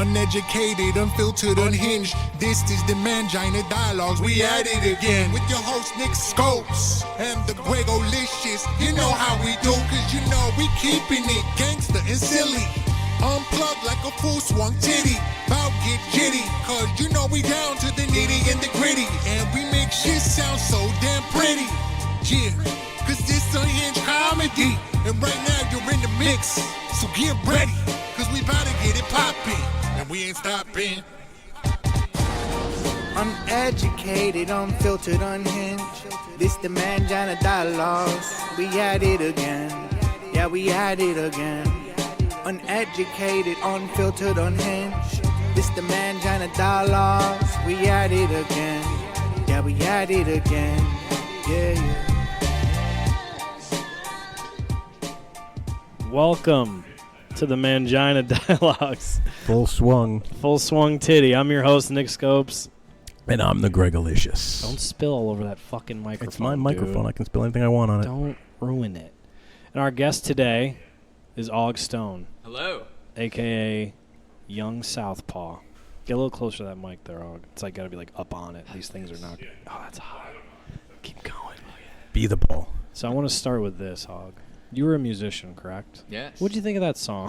Uneducated, unfiltered, unhinged. This is the Mangina Dialogues. We at it again with your host Nick Scopes and the Gregolicious. You know how we do, cause you know we keeping it gangster and silly. Unplugged like a full swung titty. Bout get jitty, cause you know we down to the nitty and the gritty. And we make shit sound so damn pretty. Yeah, cause this unhinged comedy. And right now you're in the mix, so get ready, cause we bout to get it poppin'. And we ain't stopping. Uneducated, unfiltered, unhinged. This the Mangina Dialogues. We at it again. Yeah, we at it again. Uneducated, unfiltered, unhinged. This the Mangina Dialogues. We at it again. Yeah, we at it again. Yeah. Welcome to the Mangina Dialogues. Full swung titty. I'm your host, Nick Scopes. And I'm the Gregolicious. Don't spill all over that fucking microphone. It's my microphone. I can spill anything I want on it. Don't ruin it. And our guest today is Og Stone. Hello. A.K.A. Young Southpaw. Get a little closer to that mic there, Og. It's like got to be like up on it. These things are not. Oh, that's hot. Keep going. Be the ball. So I want to start with this, Og. You were a musician, correct? Yes. What'd you think of that song?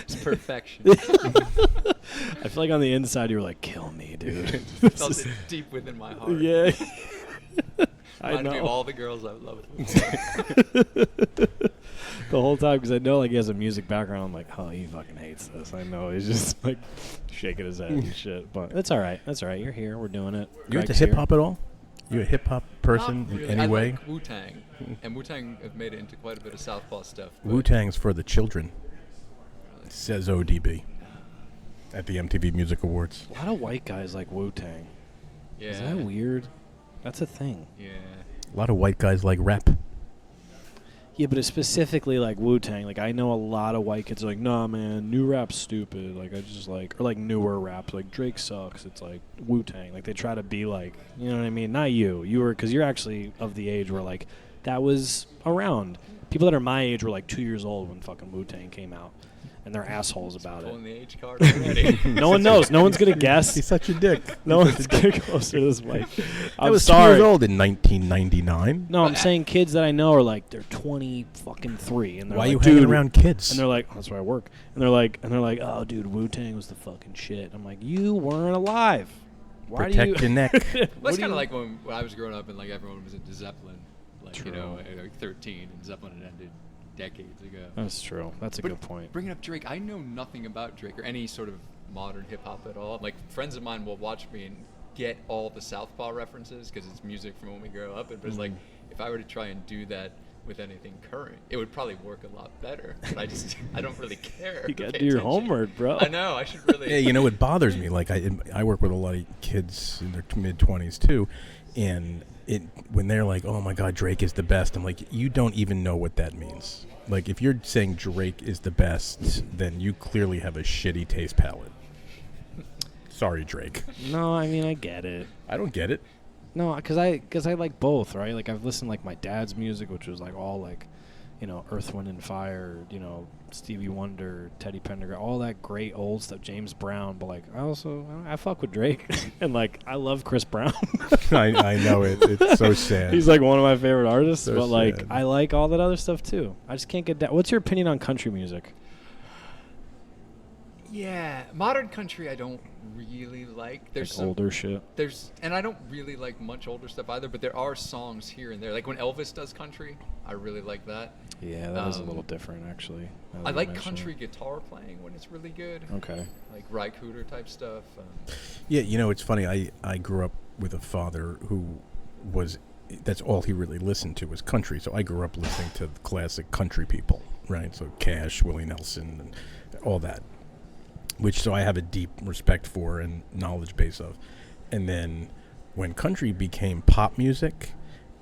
It's perfection. I feel like on the inside you were like, kill me, dude. Felt it deep within my heart. Yeah. I Reminded me of know. all the girls I love it. The whole time, because I know like he has a music background. I'm like, oh, he fucking hates this. I know. He's just like shaking his head and shit. But it's all right. That's all right. You're here. We're doing it. You into Greg's hip here. hop at all? You a hip hop person Not in really. any I way? like Wu-Tang. And Wu-Tang have made it into quite a bit of Southpaw stuff. Wu-Tang's for the children, says ODB at the MTV Music Awards. A lot of white guys like Wu-Tang. Yeah. Is that weird? That's a thing. Yeah. A lot of white guys like rap. Yeah, but it's specifically like Wu-Tang. Like, I know a lot of white kids are like, nah, man, new rap's stupid. Like, I just like, or like newer raps, like Drake sucks. It's like Wu-Tang. Like, they try to be like, you know what I mean? Not you. You were, because you're actually of the age where like, that was around. People that are my age were like 2 years old when fucking Wu-Tang came out. And they're assholes about Pulling it. the age card already. No one knows. No one's going to guess. He's such a dick. No one's going to go closer to this mic. I I'm was sorry. 2 years old in 1999. No, I'm saying kids that I know are like they're 23, and they're Why like, are you hanging dude, around kids? And they're like, that's where I work. And they're like, oh, dude, Wu-Tang was the fucking shit. I'm like, you weren't alive. Why Protect do you? your neck. Well, it's What do kind of you- like when I was growing up and like everyone was into Zeppelin. Like, True. you know, at like 13 and Zeppelin had ended decades ago. That's true. That's a But good point. Bringing up Drake, I know nothing about Drake or any sort of modern hip hop at all. Like friends of mine will watch me and get all the Southpaw references because it's music from when we grow up. But it's like if I were to try and do that with anything current, it would probably work a lot better. But I don't really care. You to got to pay do your attention. homework, bro. I know. I should really. Yeah, you know, it bothers me. Like, I work with a lot of kids in their mid-20s, too. And when they're like, oh, my God, Drake is the best, I'm like, you don't even know what that means. Like, if you're saying Drake is the best, then you clearly have a shitty taste palette. Sorry, Drake. No, I mean I get it. I don't get it. No, because I like both, right? Like I've listened to, like my dad's music, which was like all like, you know, Earth, Wind and Fire, you know, Stevie Wonder, Teddy Pendergrass, all that great old stuff, James Brown. But like I fuck with Drake, and like I love Chris Brown. I know it. It's so sad. He's like one of my favorite artists, So but like sad. I like all that other stuff too. I just can't get that. What's your opinion on country music? Yeah, modern country I don't really like. There's Like some older shit. and I don't really like much older stuff either. But there are songs here and there. Like when Elvis does country, I really like that. Yeah, that is a little different actually. now that I you like mention country it. guitar playing when it's really good. Okay. Like Ry Cooder type stuff. Yeah, you know, it's funny. I grew up with a father who was, that's all he really listened to was country. So I grew up listening to classic country people, right? So Cash, Willie Nelson, and all that. So I have a deep respect for and knowledge base of. And then when country became pop music,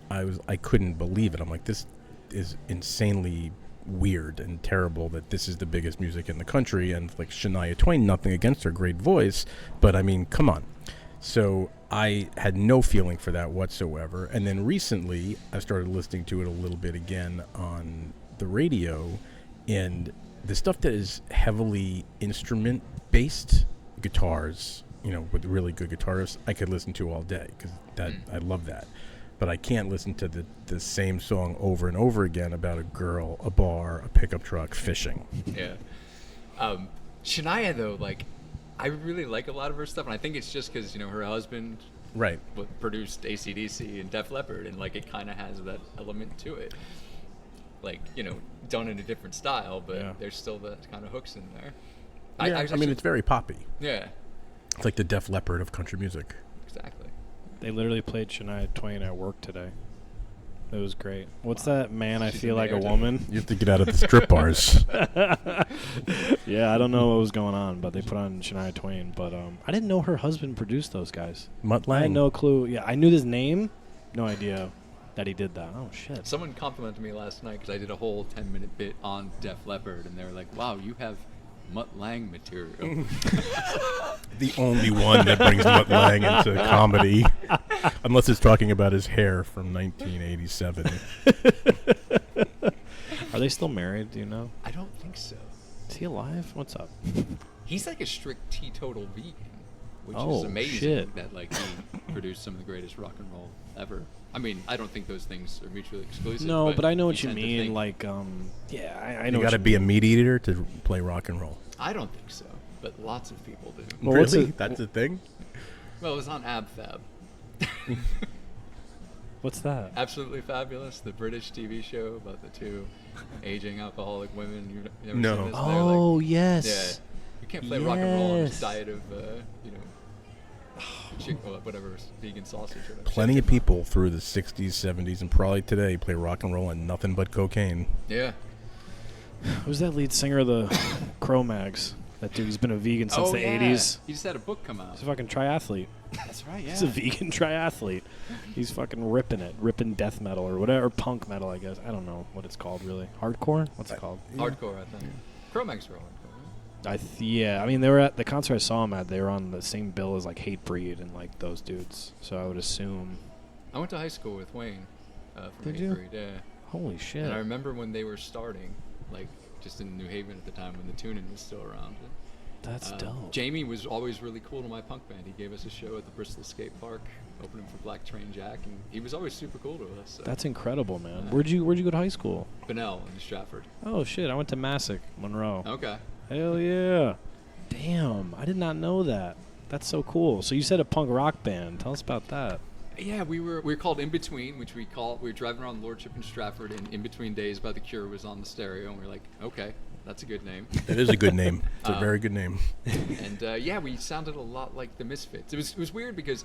I couldn't believe it. I'm like, this is insanely weird and terrible that this is the biggest music in the country. And like Shania Twain, nothing against her great voice, but I mean, come on. So I had no feeling for that whatsoever. And then recently I started listening to it a little bit again on the radio, and the stuff that is heavily instrument based, guitars, with really good guitarists, I could listen to all day because I love that. But I can't listen to the same song over and over again about a girl, a bar, a pickup truck, fishing. Yeah. Shania, though, like, I really like a lot of her stuff, and I think it's just because, her husband Right. produced AC/DC and Def Leppard, and, like, it kind of has that element to it. Like, done in a different style, but there's still that kind of hooks in there. Yeah, I mean, it's very poppy. Yeah. It's like the Def Leppard of country music. Exactly. They literally played Shania Twain at work today. It was great. What's that, man? I She's feel in like the a air, woman. You have to get out of the strip bars. Yeah, I don't know what was going on, but they put on Shania Twain. But I didn't know her husband produced those guys. Mutt I Lang. had no clue. Yeah, I knew his name. No idea that he did that. Oh, shit. Someone complimented me last night because I did a whole 10-minute bit on Def Leppard, and they were like, wow, you have Mutt Lang material. The only one that brings Mutt Lang into comedy. Unless it's talking about his hair from 1987. Are they still married? Do you know? I don't think so. Is he alive? What's up? He's like a strict teetotal vegan, which Oh, is amazing shit. that like he produced some of the greatest rock and roll ever. I mean, I don't think those things are mutually exclusive. No, but I know what you tend to mean. think- Like, yeah, I know. You got to be a meat eater to play rock and roll. I don't think so, but lots of people do. Well, what's really? it- That's a thing? Well, it was on AbFab. What's that? Absolutely Fabulous, the British TV show about the two aging alcoholic women. You've never No. seen this? Oh, yeah. yes. You can't play rock and roll on this Yes. diet of, whatever, vegan sausage or whatever. Plenty of people through the 60s, 70s, and probably today play rock and roll on nothing but cocaine. Yeah. Who's that lead singer of the Cro-Mags? That dude, he's been a vegan since the 80s. He just had a book come out. He's a fucking triathlete. That's right, yeah. He's a vegan triathlete. He's fucking ripping death metal or whatever, punk metal, I guess. I don't know what it's called, really. Hardcore? What's it called? Hardcore, I think. Cro-Mags were hardcore. Right? Yeah, I mean, they were at the concert I saw them at. They were on the same bill as like Hatebreed and like those dudes. So I would assume. I went to high school with Wayne from Did 8th you? grade, yeah. Holy shit. And I remember when they were starting, like just in New Haven at the time when the Tunin was still around. That's dope. Jamie was always really cool to my punk band. He gave us a show at the Bristol Skate Park, opening for Black Train Jack, and he was always super cool to us. So. That's incredible, man. Yeah. Where'd you go to high school? Bunnell in Stratford. Oh shit, I went to Massac, Monroe. Okay. Hell yeah. Damn, I did not know that. That's so cool. So you said a punk rock band. Tell us about that. Yeah, we were called In Between, which we were driving around Lordship in Stratford, and In Between Days by The Cure was on the stereo, and we were like, okay, that's a good name. It is a good name. It's a very good name. And yeah, we sounded a lot like the Misfits. It was weird because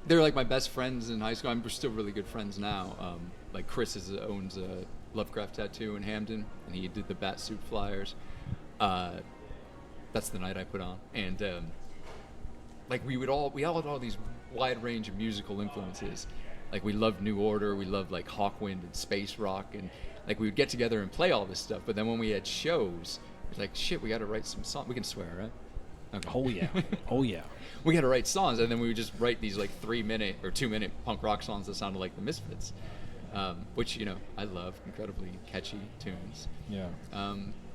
they were like my best friends in high school. We're still really good friends now. Like Chris owns a Lovecraft tattoo in Hamden, and he did the Batsuit flyers. That's the night I put on, and like we all had all these wide range of musical influences. Like we loved New Order, we loved like Hawkwind and space rock, and like we would get together and play all this stuff. But then when we had shows, it was like, shit, we got to write some songs. We can swear, right? Okay. Oh yeah. Oh yeah. We got to write songs, and then we would just write these like 3-minute or 2-minute punk rock songs that sounded like the Misfits, which I love, incredibly catchy tunes. Yeah.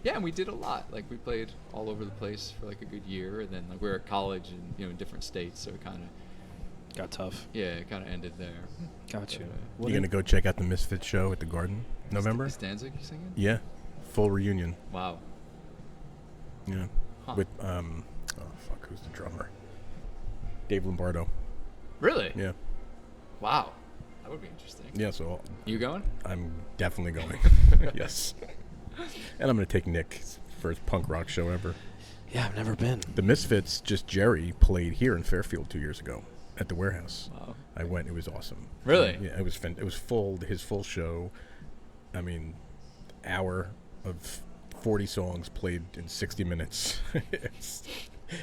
Yeah, and we did a lot. Like we played all over the place for like a good year, and then like we were at college and in different states, so it kind of Got tough. it kind of ended there. Got you. But, You gonna go check out the Misfits show at the Garden, November? Is Danzig singing? Yeah, full reunion. Wow. Yeah, Huh. with who's the drummer? Dave Lombardo. Really? Yeah, Wow. That would be interesting. yeah. So You going? I'm definitely going. Yes, and I'm gonna take Nick's first punk rock show ever. Yeah, I've never been. The Misfits, just Jerry, played here in Fairfield 2 years ago at the Warehouse. Wow. I went. It was awesome. Really? Yeah, it was. It was full. His full show. I mean, hour of 40 songs played in 60 minutes.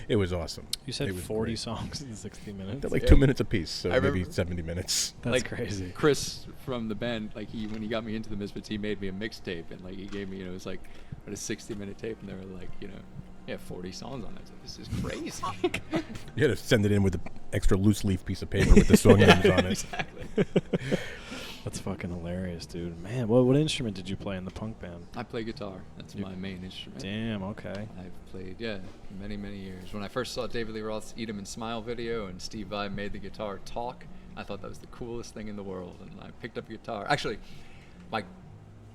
It was awesome. You said It was 40 great. songs in 60 minutes. They're like Yeah. 2 minutes apiece, so I maybe remember- 70 minutes. That's like, crazy. Chris from the band, like when he got me into the Misfits, he made me a mixtape, and like he gave me, it was like a 60-minute tape, and there were like, 40 songs on it. So this is crazy. You had to send it in with an extra loose leaf piece of paper with the song names on it. Exactly. That's fucking hilarious, dude. Man, what instrument did you play in the punk band? I play guitar. That's my main instrument. Damn, okay. I've played, for many, many years. When I first saw David Lee Roth's Eat 'Em and Smile video and Steve Vai made the guitar talk, I thought that was the coolest thing in the world. And I picked up a guitar. Actually, my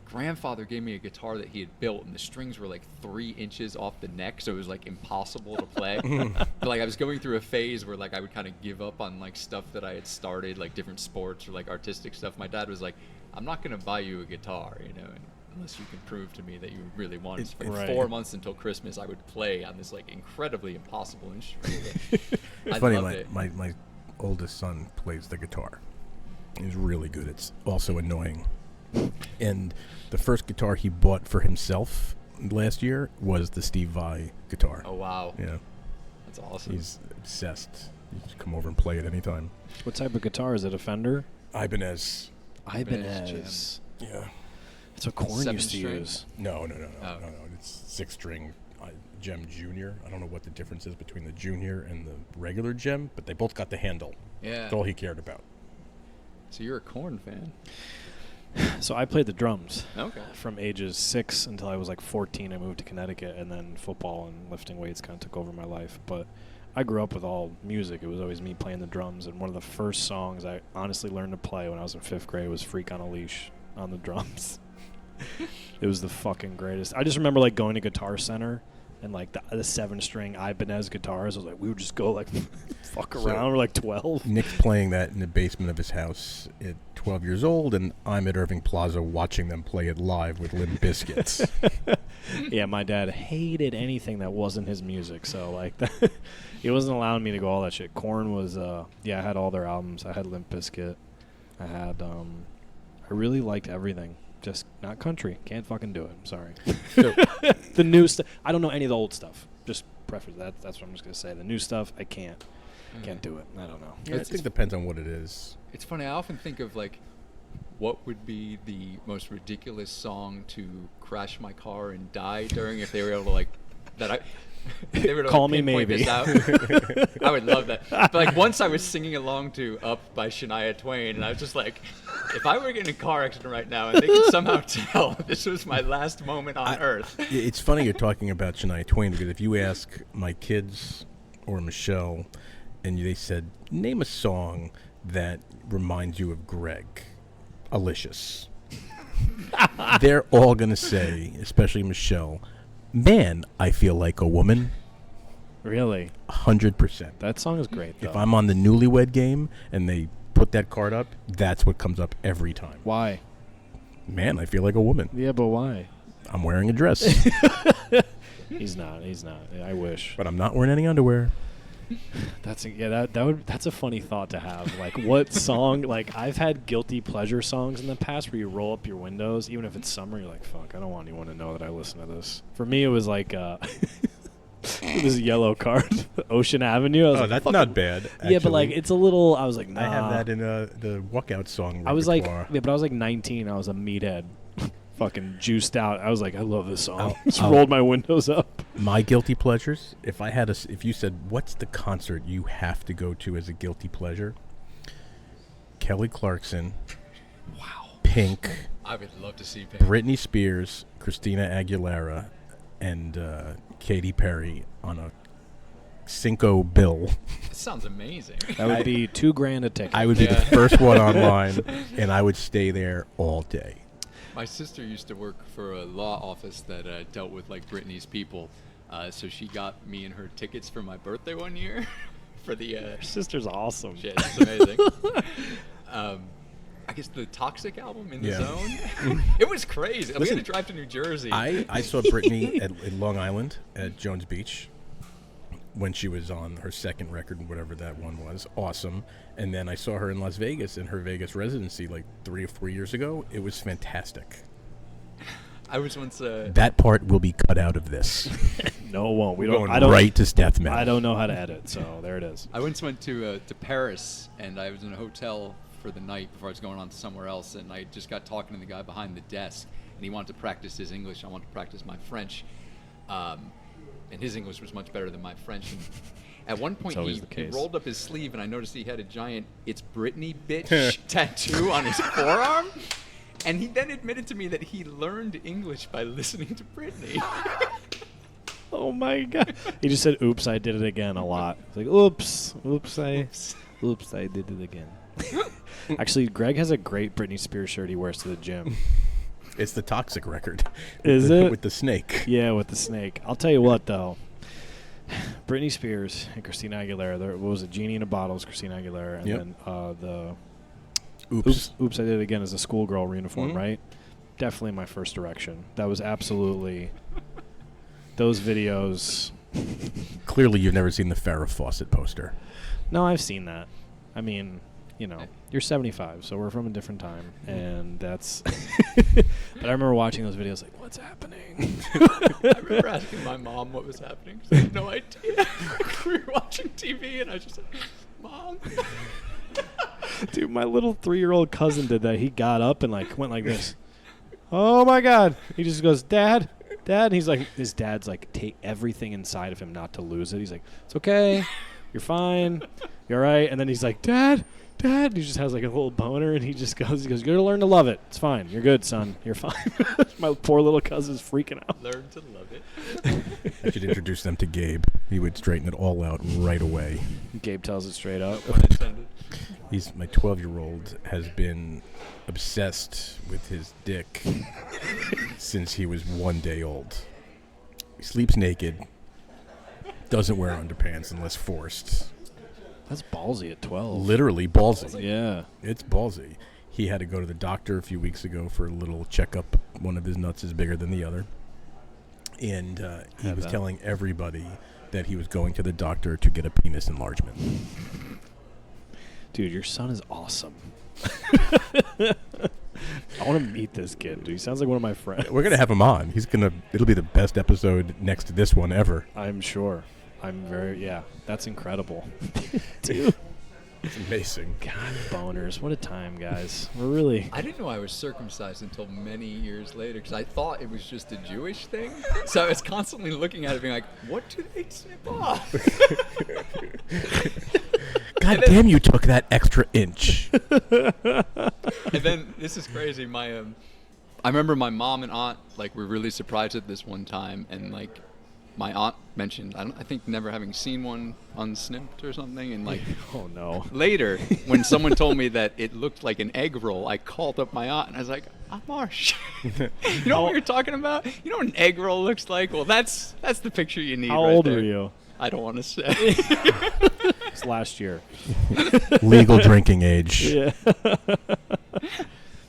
grandfather gave me a guitar that he had built, and the strings were like 3 inches off the neck, so it was like impossible to play. But like I was going through a phase where like I would kind of give up on like stuff that I had started, like different sports or like artistic stuff. My dad was like, "I'm not gonna buy you a guitar, unless you can prove to me that you really want it." For 4 months until Christmas, I would play on this like incredibly impossible instrument. It's funny, my oldest son plays the guitar. He's really good. It's also annoying. And the first guitar he bought for himself last year was the Steve Vai guitar. Oh, wow. Yeah. That's awesome. He's obsessed. You just come over and play it anytime. What type of guitar is it? A Fender? Ibanez. Ibanez. Yeah. That's what Korn used to string? use. No. It's 6-string Gem Junior. I don't know what the difference is between the Junior and the regular Gem, but they both got the handle. Yeah. That's all he cared about. So you're a Korn fan? So I played the drums. Okay. From ages 6 until I was like 14. I moved to Connecticut, and then football and lifting weights kind of took over my life. But I grew up with all music. It was always me playing the drums. And one of the first songs I honestly learned to play when I was in 5th grade was "Freak on a Leash" on the drums. It was the fucking greatest. I just remember like going to Guitar Center and like the 7-string Ibanez guitars. I was like, we would just go like fuck around. We're like 12. Nick's playing that in the basement of his house at 12 years old, and I'm at Irving Plaza watching them play it live with Limp Bizkit. Yeah, my dad hated anything that wasn't his music, so like he wasn't allowing me to go all that shit. Korn was I had all their albums. I had Limp Bizkit. I had I really liked everything. Just not country. Can't fucking do it. I'm sorry. The new stuff. I don't know any of the old stuff. Just preface that. That's what I'm just gonna say. The new stuff, I can't do it. I don't know. I think it depends on what it is. It's funny. I often think of like, what would be the most ridiculous song to crash my car and die during if they were able to like that I. They were Call Me pinpoint Maybe. this out. I would love that. But like once I was singing along to "Up" by Shania Twain, and I was just like, if I were in a car accident right now and they could somehow tell this was my last moment on Earth. It's funny you're talking about Shania Twain, because if you ask my kids or Michelle, and they said, name a song that reminds you of Greg, Alicious, they're all going to say, especially Michelle, "Man, I Feel Like a Woman." Really? 100%. That song is great, though. If I'm on the Newlywed Game and they put that card up, that's what comes up every time. Why? Man, I feel like a woman. Yeah, but why? I'm wearing a dress. He's not. I wish. But I'm not wearing any underwear. That's a funny thought to have. Like, what song? Like, I've had guilty pleasure songs in the past where you roll up your windows, even if it's summer. You're like, fuck, I don't want anyone to know that I listen to this. For me, it was like it was a yellow card, Ocean Avenue. I was like, that's fuck not bad. Yeah, but like actually. it's a little. I was like, nah. I have that in the walkout song. I was like, repertoire. yeah, but I was like 19. I was a meathead, fucking juiced out. I was like, I love this song. Just rolled my windows up. My guilty pleasures. If you said, what's the concert you have to go to as a guilty pleasure? Kelly Clarkson. Wow. Pink. I would love to see Pink. Britney Spears, Christina Aguilera, and Katy Perry on a Cinco bill. It sounds amazing. That would be $2,000 a ticket. I would be the first one online, and I would stay there all day. My sister used to work for a law office that dealt with like Britney's people, so she got me and her tickets for my birthday one year for the. Your sister's awesome. Shit, it's amazing. I guess the Toxic album, In the Zone. It was crazy. We had to drive to New Jersey. I saw Britney at Long Island at Jones Beach when she was on her second record, whatever that one was. Awesome. And then I saw her in Las Vegas in her Vegas residency like 3 or 4 years ago. It was fantastic. I was once. That part will be cut out of this. No, it won't. Going right to death metal. I don't know how to edit, so there it is. I once went to Paris, and I was in a hotel for the night before I was going on to somewhere else, and I just got talking to the guy behind the desk, and he wanted to practice his English. I wanted to practice my French, and his English was much better than my French. At one point, always he the case. rolled up his sleeve, and I noticed he had a giant "It's Britney, bitch" tattoo on his forearm. And he then admitted to me that he learned English by listening to Britney. Oh my god! He just said, "Oops, I did it again" a lot. It's like, "Oops, I did it again." Actually, Greg has a great Britney Spears shirt he wears to the gym. It's the Toxic record. Is it? With the snake. Yeah, with the snake. I'll tell you what, though. Britney Spears and Christina Aguilera. What was it? Genie in a Bottle was Christina Aguilera, and Yep. then the Oops. Oops, I Did It Again is a schoolgirl uniform, right? Definitely my first direction. That was absolutely those videos. Clearly, you've never seen the Farrah Fawcett poster. No, I've seen that. I mean, you're 75, so we're from a different time, and that's. But I remember watching those videos, like, what's happening? I remember asking my mom what was happening because I had no idea. We were watching TV, and I was just like, "Mom." Dude, my little 3-year-old cousin did that. He got up and went like this. Oh my God! He just goes, "Dad, Dad." And he's like, his dad's like, take everything inside of him not to lose it. He's like, "It's okay, you're fine, you're all right." And then he's like, "Dad, Dad." And he just has like a little boner, and he goes, "You're gonna learn to love it. It's fine. You're good, son. You're fine." My poor little cousin's freaking out. Learn to love it. I should introduce them to Gabe. He would straighten it all out right away. Gabe tells it straight up. Pun intended. He's my 12-year-old has been obsessed with his dick since he was 1 day old. He sleeps naked, doesn't wear underpants unless forced. That's ballsy at 12. Literally ballsy. Yeah. It's ballsy. He had to go to the doctor a few weeks ago for a little checkup. One of his nuts is bigger than the other. And he was telling everybody that he was going to the doctor to get a penis enlargement. Dude, your son is awesome. I want to meet this kid, dude. He sounds like one of my friends. We're going to have him on. It'll be the best episode next to this one ever. I'm sure. That's incredible. Dude. It's amazing. God, boners. What a time, guys. We're really... I didn't know I was circumcised until many years later because I thought it was just a Jewish thing. So I was constantly looking at it being like, what do they snip off? God damn, you took that extra inch. And then, this is crazy, I remember my mom and aunt, were really surprised at this one time, and, my aunt mentioned, I think never having seen one unsnipped or something, and Oh, no. later, when someone told me that it looked like an egg roll, I called up my aunt and I was like, "Aunt Marsh, you know what you're talking about? You know what an egg roll looks like? Well, that's the picture you need." How right old there. were you? I don't want to say. It's last year. Legal drinking age. Yeah.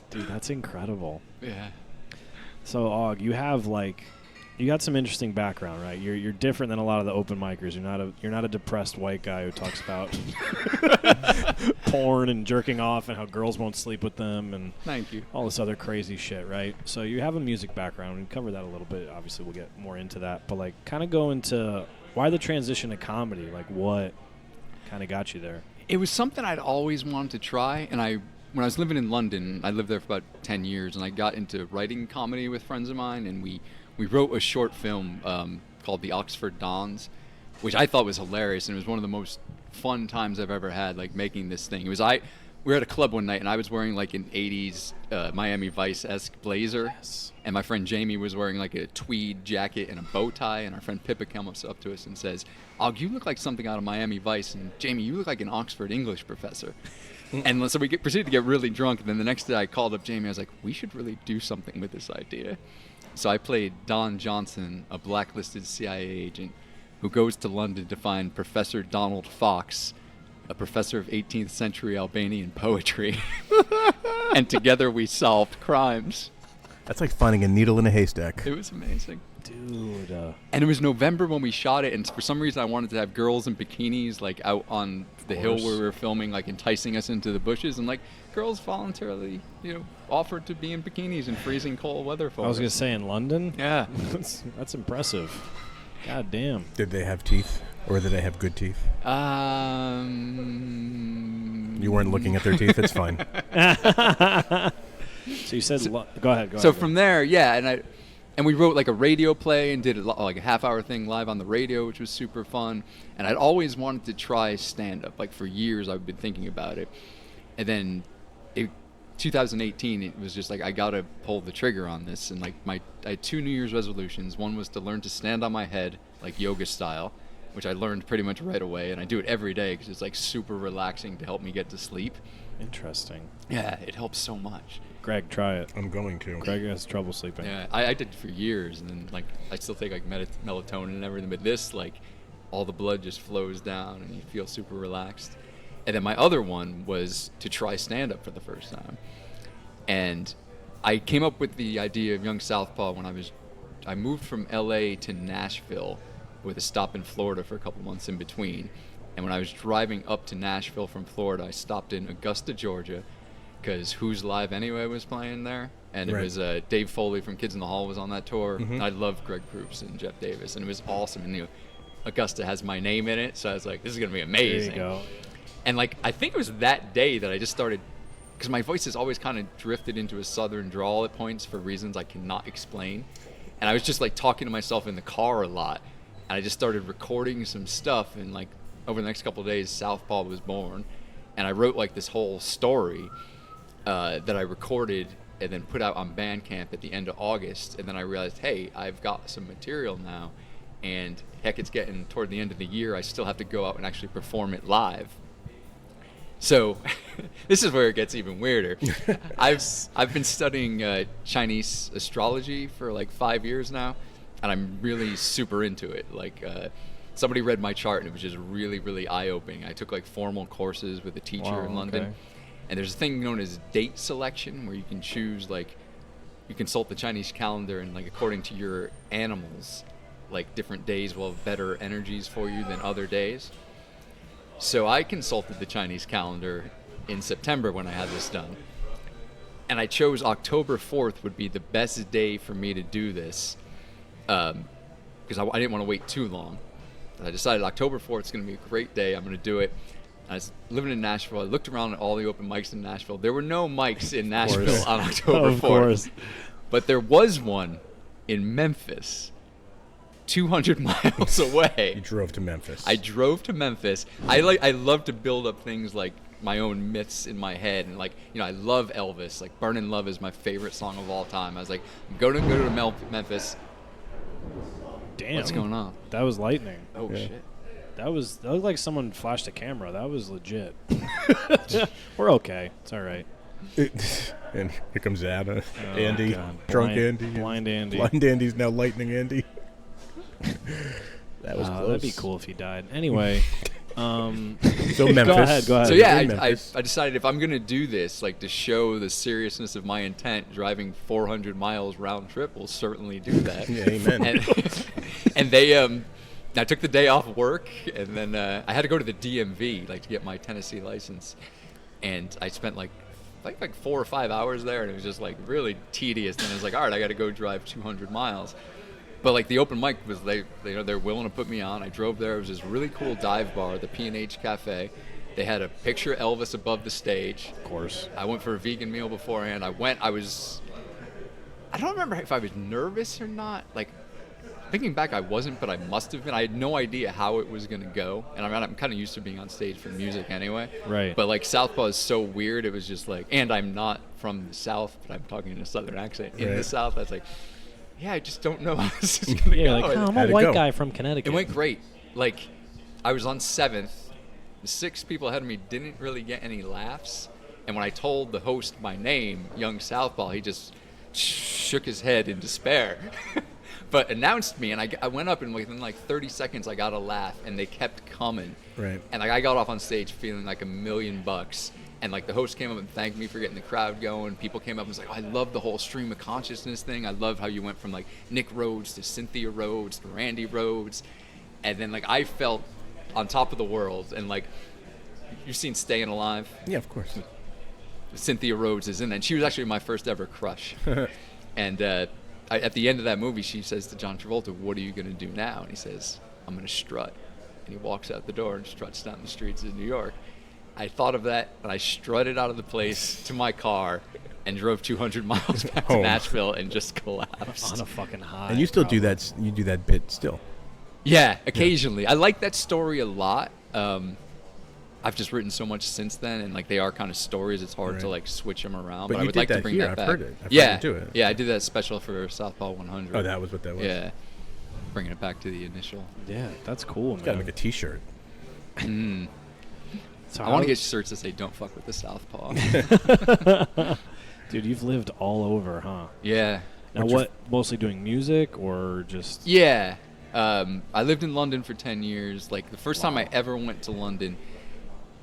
Dude, that's incredible. Yeah. So, Og, you have you got some interesting background, right? You're different than a lot of the open micers. You're not a depressed white guy who talks about porn and jerking off and how girls won't sleep with them and Thank you. all this other crazy shit, right? So you have a music background. We cover that a little bit. Obviously, we'll get more into that. But kind of go into why the transition to comedy. What kind of got you there? It was something I'd always wanted to try, and when I was living in London, I lived there for about 10 years, and I got into writing comedy with friends of mine, and we wrote a short film called The Oxford Dons, which I thought was hilarious, and it was one of the most fun times I've ever had, making this thing. We were at a club one night, and I was wearing an 80s Miami Vice-esque blazer, Yes. and my friend Jamie was wearing a tweed jacket and a bow tie, and our friend Pippa comes up to us and says, "Og, you look like something out of Miami Vice, and Jamie, you look like an Oxford English professor." And so we proceeded to get really drunk, and then the next day I called up Jamie. I was like, "We should really do something with this idea." So I played Don Johnson, a blacklisted CIA agent who goes to London to find Professor Donald Fox, a professor of 18th century Albanian poetry. And together we solved crimes. That's like finding a needle in a haystack. It was amazing. Dude. And it was November when we shot it, and for some reason I wanted to have girls in bikinis out on the hill where we were filming, enticing us into the bushes, and girls voluntarily, offered to be in bikinis in freezing cold weather for I was us. going to say in London? Yeah. That's impressive. God damn. Did they have teeth? Or did they have good teeth? You weren't looking at their teeth? It's fine. So you said... go ahead. So from there, yeah, And we wrote like a radio play and did like a half-hour thing live on the radio, which was super fun. And I'd always wanted to try stand-up. Like for years, I've been thinking about it. And then 2018, it was just like, I gotta pull the trigger on this. And like I had 2 New Year's resolutions. One was to learn to stand on my head, like yoga style, which I learned pretty much right away. And I do it every day because it's like super relaxing to help me get to sleep. Interesting. Yeah, it helps so much. Greg, try it. I'm going to. Greg has trouble sleeping. Yeah, I did it for years, and then like I still take like melatonin and everything, but this, like, all the blood just flows down and you feel super relaxed. And then my other one was to try stand-up for the first time. And I came up with the idea of Young Southpaw when I moved from LA to Nashville with a stop in Florida for a couple months in between. And when I was driving up to Nashville from Florida, I stopped in Augusta, Georgia, because Who's Live Anyway was playing there. And it Right. was Dave Foley from Kids in the Hall was on that tour. And I loved Greg Proops and Jeff Davis, and it was awesome. And Augusta has my name in it, so I was like, this is going to be amazing. There you go. And like, I think it was that day that I just started, because my voice has always kind of drifted into a southern drawl at points for reasons I cannot explain. And I was just like talking to myself in the car a lot. And I just started recording some stuff, and like over the next couple of days, Southpaw was born. And I wrote like this whole story that I recorded and then put out on Bandcamp at the end of August. And then I realized, hey, I've got some material now. And heck, it's getting toward the end of the year. I still have to go out and actually perform it live. So this is where it gets even weirder. I've been studying Chinese astrology for like 5 years now, and I'm really super into it. Like somebody read my chart, and it was just really, really eye-opening. I took like formal courses with a teacher Wow, in London. okay. And there's a thing known as date selection, where you can choose, like, you consult the Chinese calendar, and like according to your animals, like different days will have better energies for you than other days. So I consulted the Chinese calendar in September when I had this done. And I chose October 4th would be the best day for me to do this, because I didn't want to wait too long. And I decided October 4th is going to be a great day. I'm going to do it. I was living in Nashville. I looked around at all the open mics in Nashville. There were no mics in Nashville on October 4th. Of course. But there was one in Memphis, 200 miles away. You drove to Memphis. I drove to Memphis. I love to build up things like my own myths in my head, and like, I love Elvis. Like "Burnin' Love" is my favorite song of all time. I was like, I'm going to go to Memphis. Damn. What's going on? That was lightning. Oh shit. That looked like someone flashed a camera. That was legit. We're okay. It's all right. And here comes Anna, Oh, Andy, God. drunk Blind- Andy, blind Andy. blind Andy's now lightning Andy. That was Wow, close. that'd be cool if he died. Anyway, So Memphis. Go ahead. So You're yeah, in I Memphis. decided if I'm gonna do this, like to show the seriousness of my intent, driving 400 miles round trip will certainly do that. Yeah, amen. And they I took the day off work, and then I had to go to the DMV, like to get my Tennessee license, and I spent like 4 or 5 hours there, and it was just like really tedious. And I was like, all right, I got to go drive 200 miles. But like the open mic was, they're willing to put me on. I drove there. It was this really cool dive bar, the P&H Cafe. They had a picture of Elvis above the stage. of course. I went for a vegan meal beforehand. I don't remember if I was nervous or not. Like, thinking back, I wasn't, but I must have been. I had no idea how it was going to go. And I'm kind of used to being on stage for music anyway. Right. But like Southpaw is so weird. It was just like, and I'm not from the South, but I'm talking in a Southern accent in the Right. South. I was like, yeah, I just don't know how this is going to Yeah, go. like, I'm a How'd it white go? guy from Connecticut. It went great. Like, I was on 7th. The 6 people ahead of me didn't really get any laughs. And when I told the host my name, Young Southpaw, he just shook his head in despair. But announced me, and I went up, and within like 30 seconds, I got a laugh, and they kept coming. Right. And like I got off on stage feeling like $1 million. And like the host came up and thanked me for getting the crowd going. People came up and was like, oh, I love the whole stream of consciousness thing. I love how you went from like Nick Rhodes to Cynthia Rhodes to Randy Rhodes. And then like I felt on top of the world. And like, you've seen Staying Alive? Yeah, of course. Cynthia Rhodes is in that. And she was actually my first ever crush. And at the end of that movie, she says to John Travolta, what are you going to do now? And he says, I'm going to strut. And he walks out the door and struts down the streets of New York. I thought of that, and I strutted out of the place to my car, and drove 200 miles back to Oh. Nashville and just collapsed. On a fucking high. And you still do probably. that. You do that bit still. Yeah, occasionally. I like that story a lot. I've just written so much since then, and like they are kind of stories. It's hard to Right. like switch them around. But But I you would did like to that bring here. that I've back. heard it. I've heard yeah, you do it. yeah, I did that special for Southpaw 100. Oh, that was what that was. Yeah, bringing it back to the initial. Yeah, that's cool, Got to man. make a T-shirt. So I want how- to get shirts that say "Don't fuck with the Southpaw." Dude, you've lived all over, huh? Yeah. Now, what? Mostly doing music or just? Yeah. I lived in London for 10 years. Like the first time I ever went to London,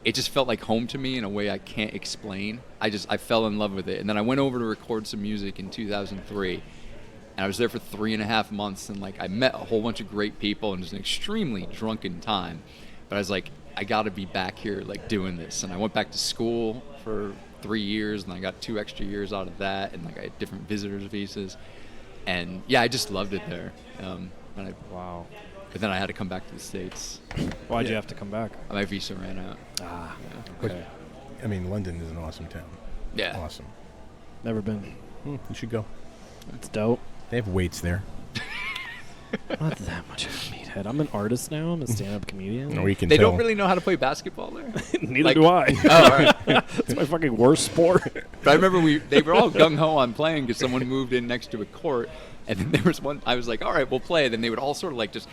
it just felt like home to me in a way I can't explain. I fell in love with it. And then I went over to record some music in 2003. And I was there for 3.5 months, and like I met a whole bunch of great people, and it was an extremely drunken time. But I was like, I got to be back here, like doing this. And I went back to school for 3 years, and I got 2 extra years out of that, and like I had different visitors visas. And yeah, I just loved it there. Wow. But then I had to come back to the States. Why'd you have to come back? My visa ran out. Ah, But, okay. I mean, London is an awesome town. Yeah. Awesome. Never been. You should go. It's dope. They have weights there. Not that much of a meathead. I'm an artist now. I'm a stand-up comedian. Or you can They tell. don't really know how to play basketball there. Neither like- do I. Oh, all right. It's my fucking worst sport. But I remember they were all gung ho on playing because someone moved in next to a court, and then there was one. I was like, all right, we'll play. Then they would all sort of like just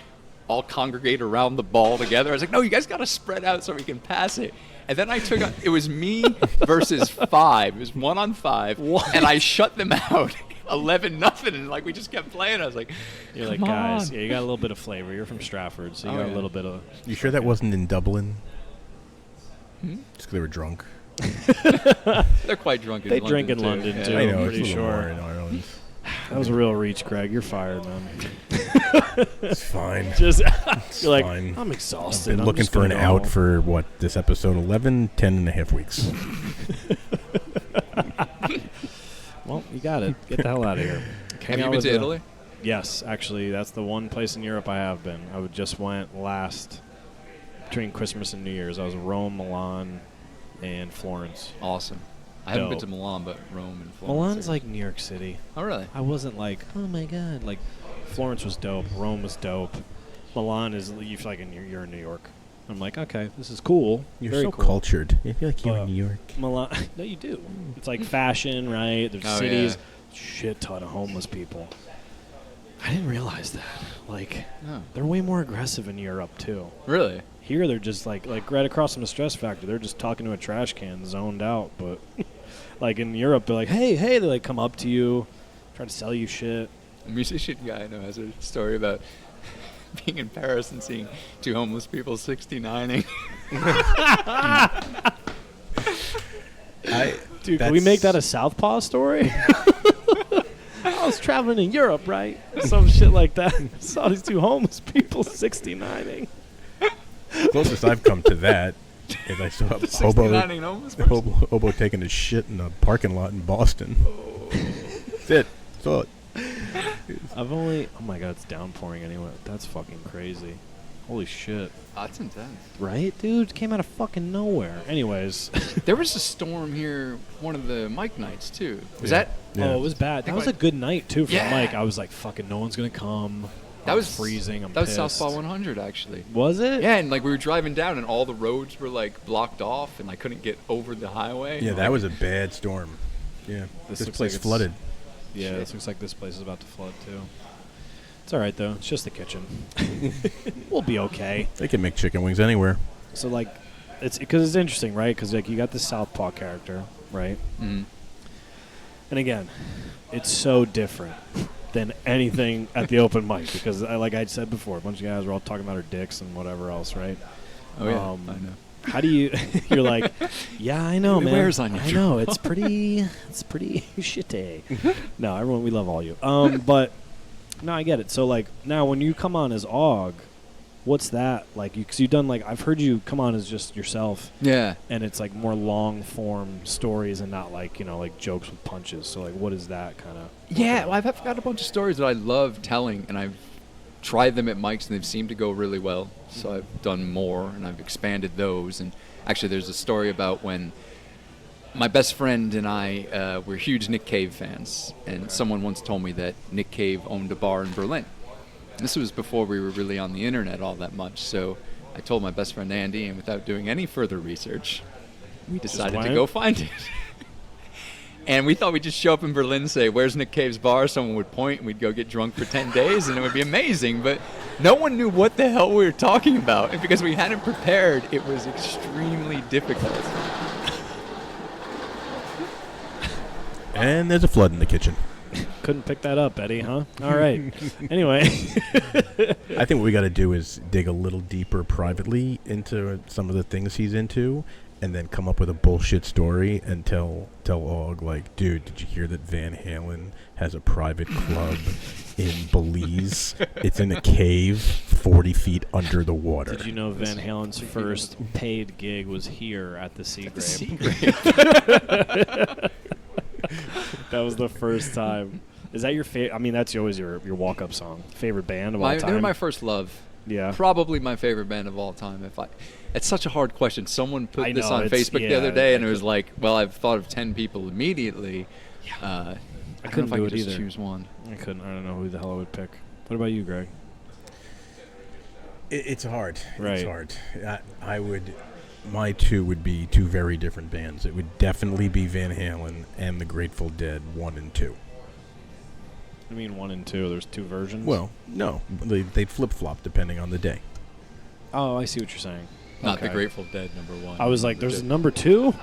all congregate around the ball together. I was like, no, you guys got to spread out so we can pass it. And then I took it was me versus 5. It was 1-on-5, What? and I shut them out. 11-0, and like we just kept playing. I was like, You're like, "Come guys, on." yeah, you got a little bit of flavor. You're from Stratford, so you Oh, got yeah. a little bit of. You sure that wasn't in Dublin? Just because they were drunk. They're quite drunk in They London. drink in too. London, Yeah. too. I know. I'm It's pretty a little sure. more in Ireland. That was a real reach, Greg. You're fired, man. It's fine. Just you're like, fine. I'm I've exhausted. been I'm looking just for an gonna go out home." for, what, this episode 11, 10 and a half weeks. Well, you got it. Get the hell out of here. Have you been to Italy? Yes, actually, that's the one place in Europe I have been. I just went between Christmas and New Year's. I was in Rome, Milan, and Florence. Awesome. I haven't been Dope. to Milan, but Rome and Florence. Milan's are- like New York City. Oh, really? I wasn't like, oh my god. Like, Florence was dope. Rome was dope. Milan is you feel like you're in New York. I'm like, okay, this is cool. You're Very so cool. cultured. I feel like you're in But New York. Milan, no, you do. It's like fashion, right? There's Oh, cities, yeah. shit ton of homeless people. I didn't realize that. Like, Oh. they're way more aggressive in Europe too. Really? Here, they're just like right across from the Stress Factory. They're just talking to a trash can, zoned out. But like in Europe, they're like, hey, they like come up to you, try to sell you shit. A musician guy I know has a story about being in Paris and seeing 2 homeless people 69ing. Dude, can we make that a Southpaw story? I was traveling in Europe, right? Some shit like that. Saw these 2 homeless people 69ing. Closest I've come to that is I saw a hobo, 69ing homeless person? hobo taking a shit in a parking lot in Boston. That's it. Saw it. Oh my god, it's downpouring anyway. That's fucking crazy. Holy shit. Oh, that's intense. Right, dude? Came out of fucking nowhere. Anyways. There was a storm here one of the Mike nights, too. Was Yeah. that? Yeah. Oh, it was bad. That think was like- a good night, too, for Yeah. Mike. I was like, fucking no one's going to come. That I was freezing. I'm That was pissed. Southpaw 100, actually. Was it? Yeah, and like we were driving down, and all the roads were like blocked off, and I couldn't get over the highway. Yeah, that was a bad storm. Yeah, This this looks place like it's- flooded. Yeah, Shit. this looks like this place is about to flood, too. It's all right, though. It's just the kitchen. We'll be okay. They can make chicken wings anywhere. So, like, it's because it's interesting, right? Because, like, you got the Southpaw character, right? Mhm. And again, it's so different than anything at the open mic because, like I said before, a bunch of guys were all talking about our dicks and whatever else, right? Oh yeah, Um, I know. How do you? You're like, yeah, I know, It man. wears on you. I know it's pretty shitty. No, everyone, we love all you. But no, I get it. So like now, when you come on as Og, what's that like? Because you've done like I've heard you come on as just yourself, Yeah. and it's like more long form stories and not like like jokes with punches. So like, what is that kind of? Yeah, well, I've got a bunch of stories that I love telling, and I've tried them at mics, and they've seemed to go really well. So I've done more, and I've expanded those. And actually, there's a story about when my best friend and I were huge Nick Cave fans, and someone once told me that Nick Cave owned a bar in Berlin. This was before we were really on the internet all that much, so I told my best friend Andy, and without doing any further research, we decided to go find it. And we thought we'd just show up in Berlin and say, "Where's Nick Cave's bar?" Someone would point, and we'd go get drunk for 10 days, and it would be amazing. But no one knew what the hell we were talking about. And because we hadn't prepared, it was extremely difficult. And there's a flood in the kitchen. Couldn't pick that up, Eddie, huh? All right. Anyway. I think what we got to do is dig a little deeper privately into some of the things he's into, and then come up with a bullshit story and tell Og, like, dude, did you hear that Van Halen has a private club in Belize? It's in a cave 40 feet under the water. Did you know Van Halen's first paid gig was here at the Seagrave? That was the first time. Is that your favorite? I mean, that's always your walk-up song. Favorite band of all time? They were my first love. Yeah. Probably my favorite band of all time. It's such a hard question. Someone put this on Facebook the other yeah, day, and it was like, well, I've thought of 10 people immediately. I I couldn't don't know do if I could it just either. choose one. I couldn't. I don't know who the hell I would pick. What about you, Greg? It's hard. Right. It's hard. I would. My two would be two very different bands. It would definitely be Van Halen and the Grateful Dead 1 and 2. I mean 1 and 2. There's two versions? Well, no. They'd flip-flop depending on the day. Oh, I see what you're saying. Not the Okay. Grateful Dead #1. I was like, there's a number 2?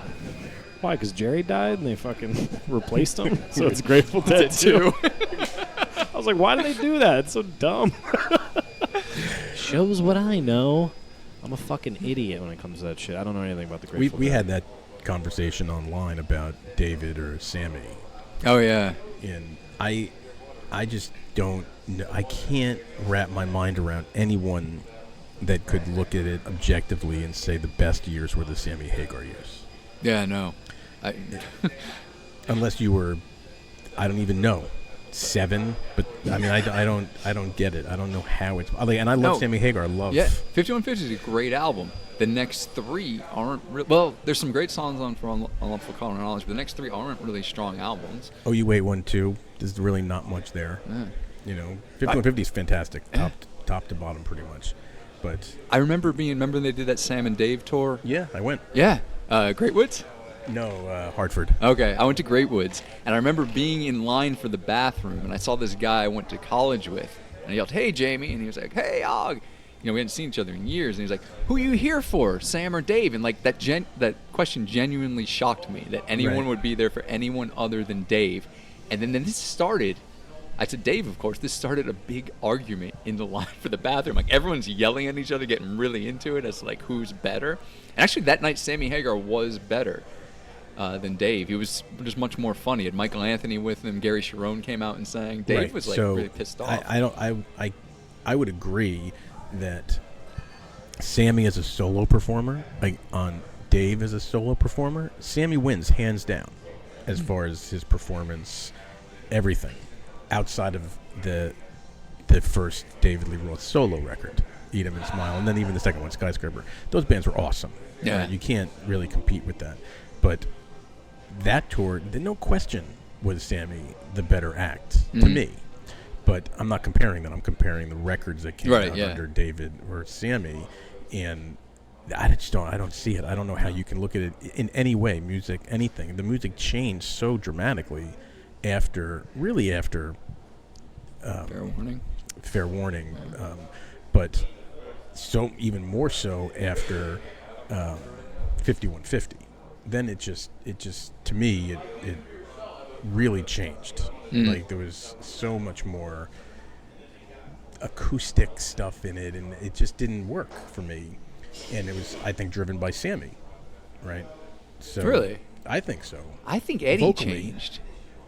Why? Because Jerry died and they fucking replaced him? So it's Grateful Dead 2. I was like, why did they do that? It's so dumb. Shows what I know. I'm a fucking idiot when it comes to that shit. I don't know anything about the Grateful Dead. We had that conversation online about David or Sammy. Oh, yeah. And I just don't know. I can't wrap my mind around anyone that could look at it objectively and say the best years were the Sammy Hagar years. Yeah, no. Unless you were, I don't even know, 7. But I mean, I don't get it. I don't know how it's. And I love Sammy Hagar. I love. Yeah, 5150 is a great album. The next 3 aren't well. There's some great songs on for Unlawful Common Knowledge, but the next 3 aren't really strong albums. Oh, you wait 1, 2. There's really not much there. Yeah. You know, 5150 is fantastic, top to bottom, pretty much. But I remember when they did that Sam and Dave tour. yeah, I went. Yeah, Great Woods. No, Hartford. Okay, I went to Great Woods, and I remember being in line for the bathroom, and I saw this guy I went to college with, and I yelled, "Hey, Jamie," and he was like, "Hey, Og." You know, we hadn't seen each other in years, and he was like, "Who are you here for, Sam or Dave?" And like that question genuinely shocked me, that anyone would be there for anyone other than Dave. And then this started. I said, "Dave, of course." This started a big argument in the line for the bathroom. Like everyone's yelling at each other, getting really into it as to, like, who's better. And actually, that night, Sammy Hagar was better than Dave. He was just much more funny. He had Michael Anthony with him. Gary Sharon came out and sang. Dave was like really pissed off. I would agree that Sammy as a solo performer, like on Dave as a solo performer, Sammy wins hands down as far as his performance, everything outside of the first David Lee Roth solo record, Eat 'Em and Smile, and then even the second one, Skyscraper. Those bands were awesome. Yeah. You can't really compete with that. But that tour, no question, was Sammy the better act to me. But I'm not comparing that. I'm comparing the records that came out under David or Sammy, and I don't see it. I don't know how you can look at it in any way, music, anything. The music changed so dramatically after Fair Warning, but so even more so after 5150. Then it just to me it really changed. Like there was so much more acoustic stuff in it, and it just didn't work for me. And it was, I think, driven by Sammy, right? So Really? I think so. I think Eddie Vocally. changed.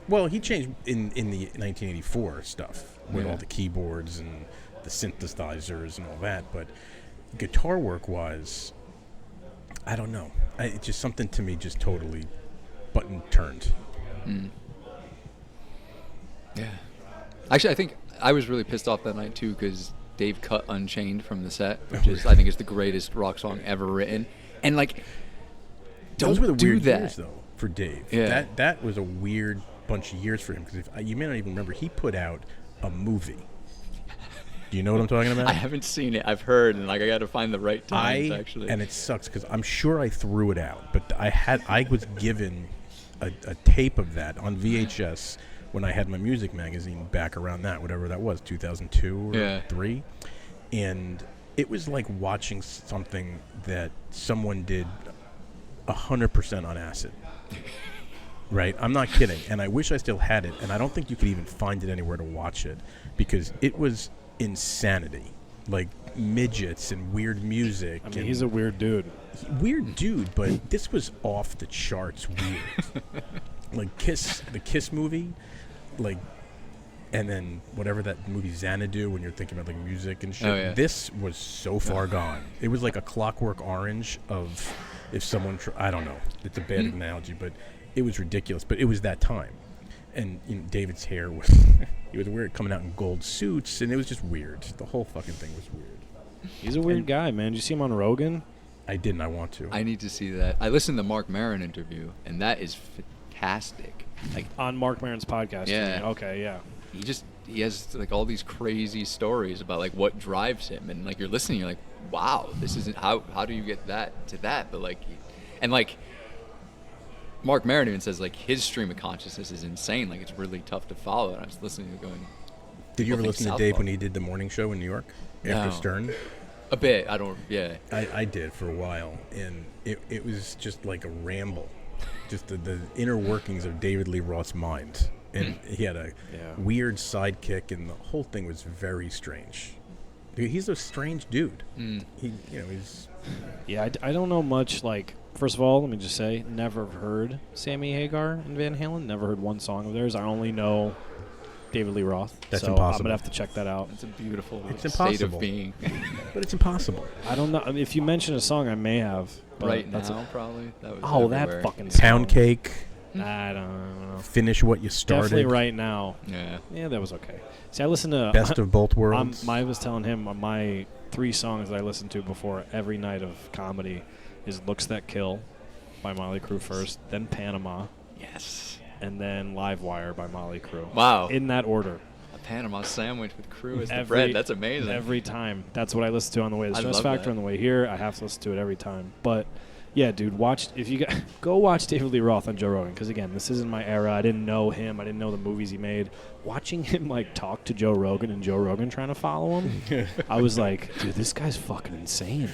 Well, he changed in the 1984 stuff with all the keyboards and the synthesizers and all that. But guitar work was, I don't know. It's just something to me just totally button turned. Yeah. Actually, I think I was really pissed off that night, too, because Dave cut Unchained from the set, which I think is the greatest rock song ever written. And, like, Those don't were the do weird that. years, though, for Dave. Yeah. That was a weird bunch of years for him because you may not even remember, he put out a movie. Do you know what I'm talking about? I haven't seen it. I've heard, and like I got to find the right times actually. And it sucks because I'm sure I threw it out, but I was given a tape of that on VHS when I had my music magazine back around that, whatever that was, 2002 or 3, and it was like watching something that someone did 100% on acid. Right? I'm not kidding. And I wish I still had it, and I don't think you could even find it anywhere to watch it because it was insanity. Like midgets and weird music. I mean, he's a weird dude. Weird dude, but this was off the charts weird. Like the Kiss movie, like, and then whatever that movie Xanadu when you're thinking about like music and shit. Oh, yeah. This was so far gone. It was like a Clockwork Orange of if someone I don't know. It's a bad analogy, but it was ridiculous. But it was that time, and David's hair was he was weird, coming out in gold suits, and it was just weird. The whole fucking thing was weird. He's a weird guy, man. Did you see him on Rogan? I didn't. I want to. I need to see that. I listened to the Mark Maron interview, and that is fantastic. Like On Mark Maron's podcast. Yeah. You mean? Okay, yeah. he has like all these crazy stories about like what drives him, and like you're listening, you're like, wow, this isn't how do you get that to that? But like, and like Mark Maron even says like his stream of consciousness is insane. Like it's really tough to follow. And I was listening to going. Did you ever listen to South Dave Park. when he did the morning show in New York after No. Stern? A bit. I don't. Yeah. I did for a while, and it was just like a ramble, just the inner workings of David Lee Roth's mind. And he had a weird sidekick, and the whole thing was very strange. Dude, he's a strange dude. He's. Yeah, I don't know much. Like, first of all, let me just say, never heard Sammy Hagar and Van Halen. Never heard one song of theirs. I only know David Lee Roth. That's so impossible. I'm gonna have to check that out. It's a beautiful It's state impossible. of being. But it's impossible. I don't know. I mean, if you mention a song, I may have. But Right that's now, probably. That was Oh, everywhere. that fucking song. Pound cake. I don't know. Finish what you started. Definitely right now. Yeah. Yeah, that was okay. See, I listened to Best of both worlds. I was telling him my 3 songs that I listen to before every night of comedy is "Looks That Kill" by Motley Crue first, then "Panama," Yes. and then "Live Wire" by Motley Crue. Wow. In that order. A Panama sandwich with Crew as the Every- bread. That's amazing. Every time. That's what I listen to on the way to I Stress love Factor. that. On the way here, I have to listen to it every time. But yeah, dude, go watch David Lee Roth on Joe Rogan, because again, this isn't my era. I didn't know him. I didn't know the movies he made. Watching him like talk to Joe Rogan and Joe Rogan trying to follow him, I was like, dude, this guy's fucking insane.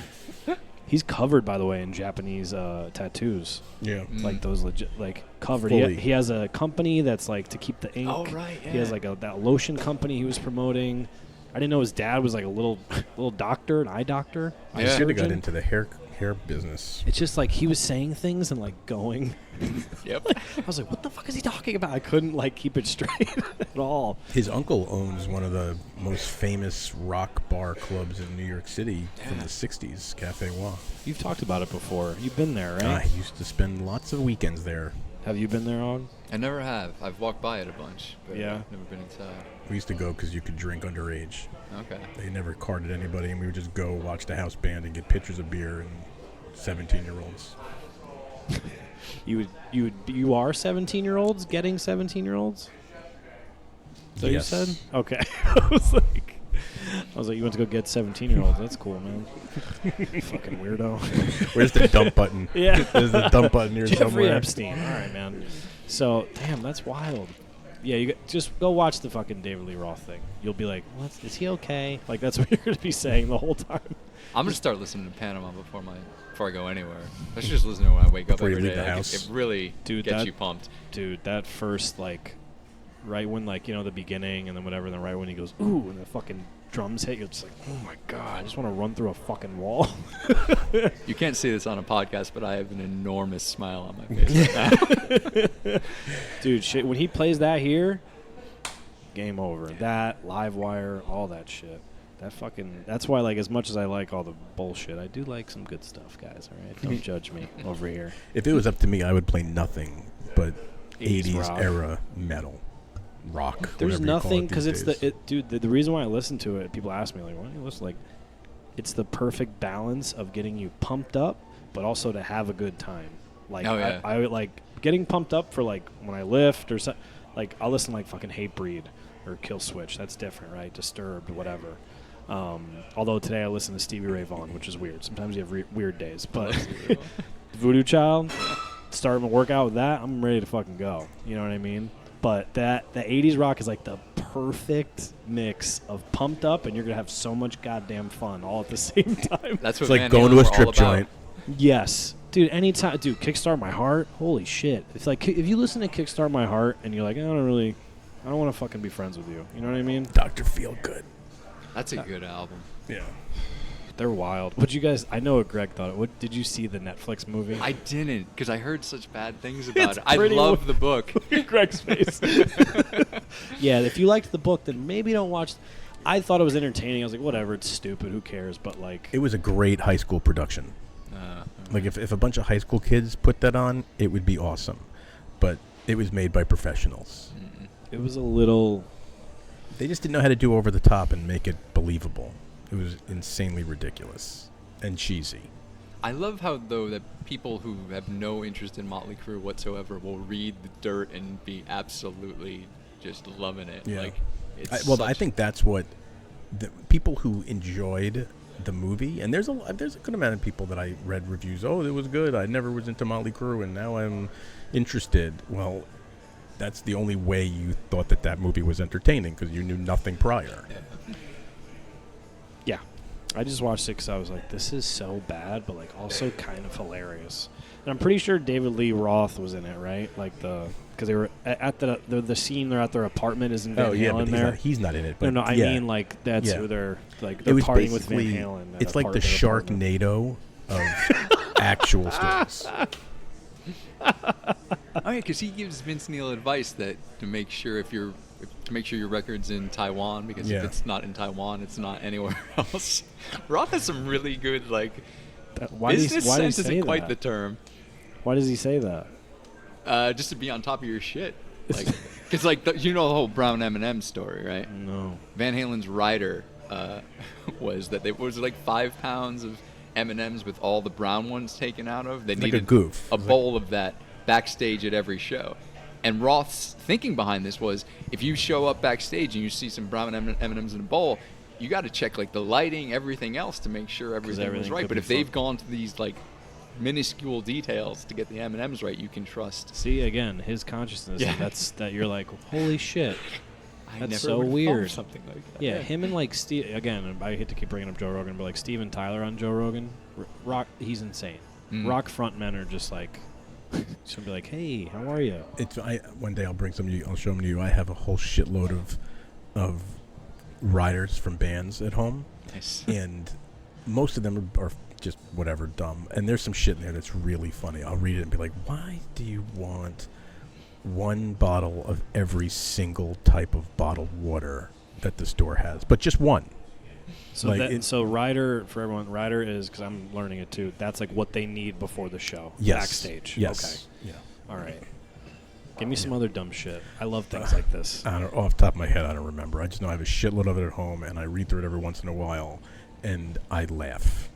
He's covered, by the way, in Japanese tattoos. Yeah. Like those legit, like covered. Fully. He has a company that's like to keep the ink. Oh, right, He has yeah. like that lotion company he was promoting. I didn't know his dad was like a little doctor, an eye doctor. I Yeah. should have got surgeon. into the hair business. It's just like he was saying things and like going. Yep. I was like, what the fuck is he talking about? I couldn't like keep it straight at all. His uncle owns one of the most famous rock bar clubs in New York City from the 60s, Cafe Wa. You've talked about it before. You've been there, right? I used to spend lots of weekends there. Have you been there, Og? I never have. I've walked by it a bunch, but Yeah. I've never been inside. We used to go because you could drink underage. Okay. They never carded anybody, and we would just go watch the house band and get pitchers of beer and 17-year-olds. You are 17-year-olds getting 17-year-olds? So Yes. you said? Okay. I was like, you went to go get 17-year-olds. That's cool, man. Fucking weirdo. Where's the dump button? Yeah. There's the dump button here Jeffrey somewhere. Epstein. All right, man. So, damn, that's wild. Yeah, just go watch the fucking David Lee Roth thing. You'll be like, is he okay? Like, that's what you're going to be saying the whole time. I'm gonna start listening to Panama before I go anywhere. I should just listen to it when I wake up Before you every leave day. the Like, house. It really Dude, gets that- you pumped. Dude, that first, like, right when, like, the beginning and then whatever, and then right when he goes, ooh, and the fucking drums hit, you're just like, oh my God, I just want to run through a fucking wall. You can't see this on a podcast, but I have an enormous smile on my face right now. Dude, shit, when he plays that here, game over. That, Live Wire, all that shit. That's why, like, as much as I like all the bullshit, I do like some good stuff, guys, all right? Don't judge me over here. If it was up to me, I would play nothing but 80s 80s rock. era metal. Rock. There's whatever you call nothing, it because these it's days. dude, the reason why I listen to it, people ask me, like, why do you listen? Like, it's the perfect balance of getting you pumped up, but also to have a good time. Like, Oh, yeah. I would, like, getting pumped up for like when I lift or like I'll listen to like fucking Hatebreed or Kill Switch. That's different, right? Disturbed, whatever. Although today I listen to Stevie Ray Vaughan, which is weird. Sometimes you have weird days, but Voodoo Child, starting to work out with that, I'm ready to fucking go. You know what I mean? But the 80s rock is like the perfect mix of pumped up, and you're gonna have so much goddamn fun all at the same time. That's what It's like Van going Halen to a were all strip about. joint. Yes, dude. Anytime, dude. Kickstart My Heart. Holy shit! It's like if you listen to Kickstart My Heart and you're like, I don't want to fucking be friends with you. You know what I mean? Dr. Feelgood. That's a good album. Yeah. They're wild. What you guys? I know what Greg thought. What did you see the Netflix movie? I didn't, because I heard such bad things about It's it. I pretty love the book. Greg's face. Yeah, if you liked the book, then maybe don't watch. I thought it was entertaining. I was like, whatever, it's stupid. Who cares? But like, It was a great high school production. Like if a bunch of high school kids put that on, it would be awesome. But it was made by professionals. it was a little. They just didn't know how to do over the top and make it believable. It was insanely ridiculous and cheesy. I love how, though, that people who have no interest in Motley Crue whatsoever will read the dirt and be absolutely just loving it. Yeah. Like, it's I such- think that's what the people who enjoyed the movie, and there's a good amount of people that I read reviews. Oh, it was good. I never was into Motley Crue, and now I'm interested. Well, that's the only way you thought that movie was entertaining, because you knew nothing prior. Yeah, I just watched it because I was like, this is so bad, but like also kind of hilarious. And I'm pretty sure David Lee Roth was in it, right? Like because they were at the scene. They're at their apartment. Isn't Van Halen but there? he's not in it. But No, I yeah. mean like that's Yeah. who they're like. It They're was partying with Van basically, Halen. at it's a like part the of their apartment. Sharknado of actual stories. Oh, yeah, because he gives Vince Neil advice that to make sure your record's in Taiwan, because Yeah. if it's not in Taiwan, it's not anywhere else. Roth has some really good, like, Why does business he sense say isn't quite that? the term. Why does he say that? Just to be on top of your shit. Like, because, like, you know the whole Brown M&M story, right? No. Van Halen's rider was that it was like 5 pounds of M&Ms with all the brown ones taken out of. They Like a needed goof. a bowl of that backstage at every show. And Roth's thinking behind this was, if you show up backstage and you see some brown M&Ms in a bowl, you got to check like the lighting, everything else to make sure everything was everything right. could But be if they've fucked. gone to these like minuscule details to get the M&Ms right, you can trust. See again, his consciousness. Yeah. That you're like, holy shit. I That's never so would've thought weird. Something like that. Yeah, him and like Steve. Again, I hate to keep bringing up Joe Rogan, but like Steven Tyler on Joe Rogan, Rock, he's insane. Rock frontmen are just like, should be like, hey, how are you? One day I'll bring some to you. I'll show them to you. I have a whole shitload of riders from bands at home, Nice. and most of them are just whatever dumb. And there's some shit in there that's really funny. I'll read it and be like, why do you want one bottle of every single type of bottled water that the store has, but just one? So Like, so Ryder, for everyone, Ryder is, because I'm learning it too, that's like what they need before the show. Yes. Backstage. Yes. Okay. Yeah. All right. Give me some other dumb shit. I love things like this. Off the top of my head, I don't remember. I just know I have a shitload of it at home, and I read through it every once in a while, and I laugh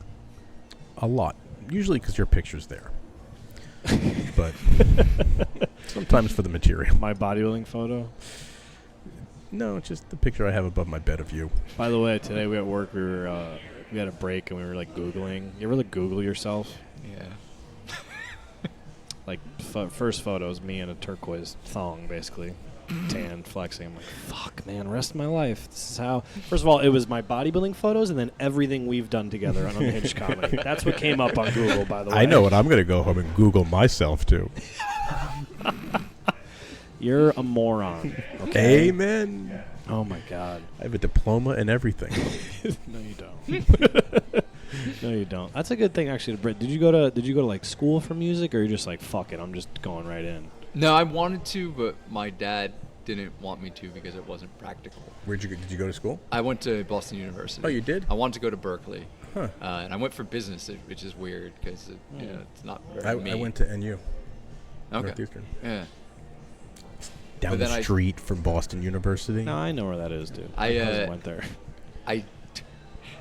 a lot. Usually because your picture's there, but sometimes for the material. My bodybuilding photo. No, it's just the picture I have above my bed of you. By the way, today we at work, we had a break and we were like Googling. You ever like Google yourself? Yeah. Like first photo is me in a turquoise thong, basically, tan, flexing. I'm like, fuck, man, rest of my life. This is how. First of all, it was my bodybuilding photos, and then everything we've done together on Unhinged Comedy. That's what came up on Google, by the way. I know what I'm going to go home and Google myself to. You're a moron. Okay. Amen. Oh my god. I have a diploma and everything. No, you don't. No, you don't. That's a good thing, actually. Did you go to like school for music, or you're just like, fuck it, I'm just going right in? No, I wanted to, but my dad didn't want me to because it wasn't practical. Did you go to school? I went to Boston University. Oh, you did? I wanted to go to Berkeley. Huh. And I went for business, which is weird because it's not very me. I went to NU. Okay. Northeastern. Yeah. Down But then the street from Boston University. No, I know where that is, dude. I, My cousin went there.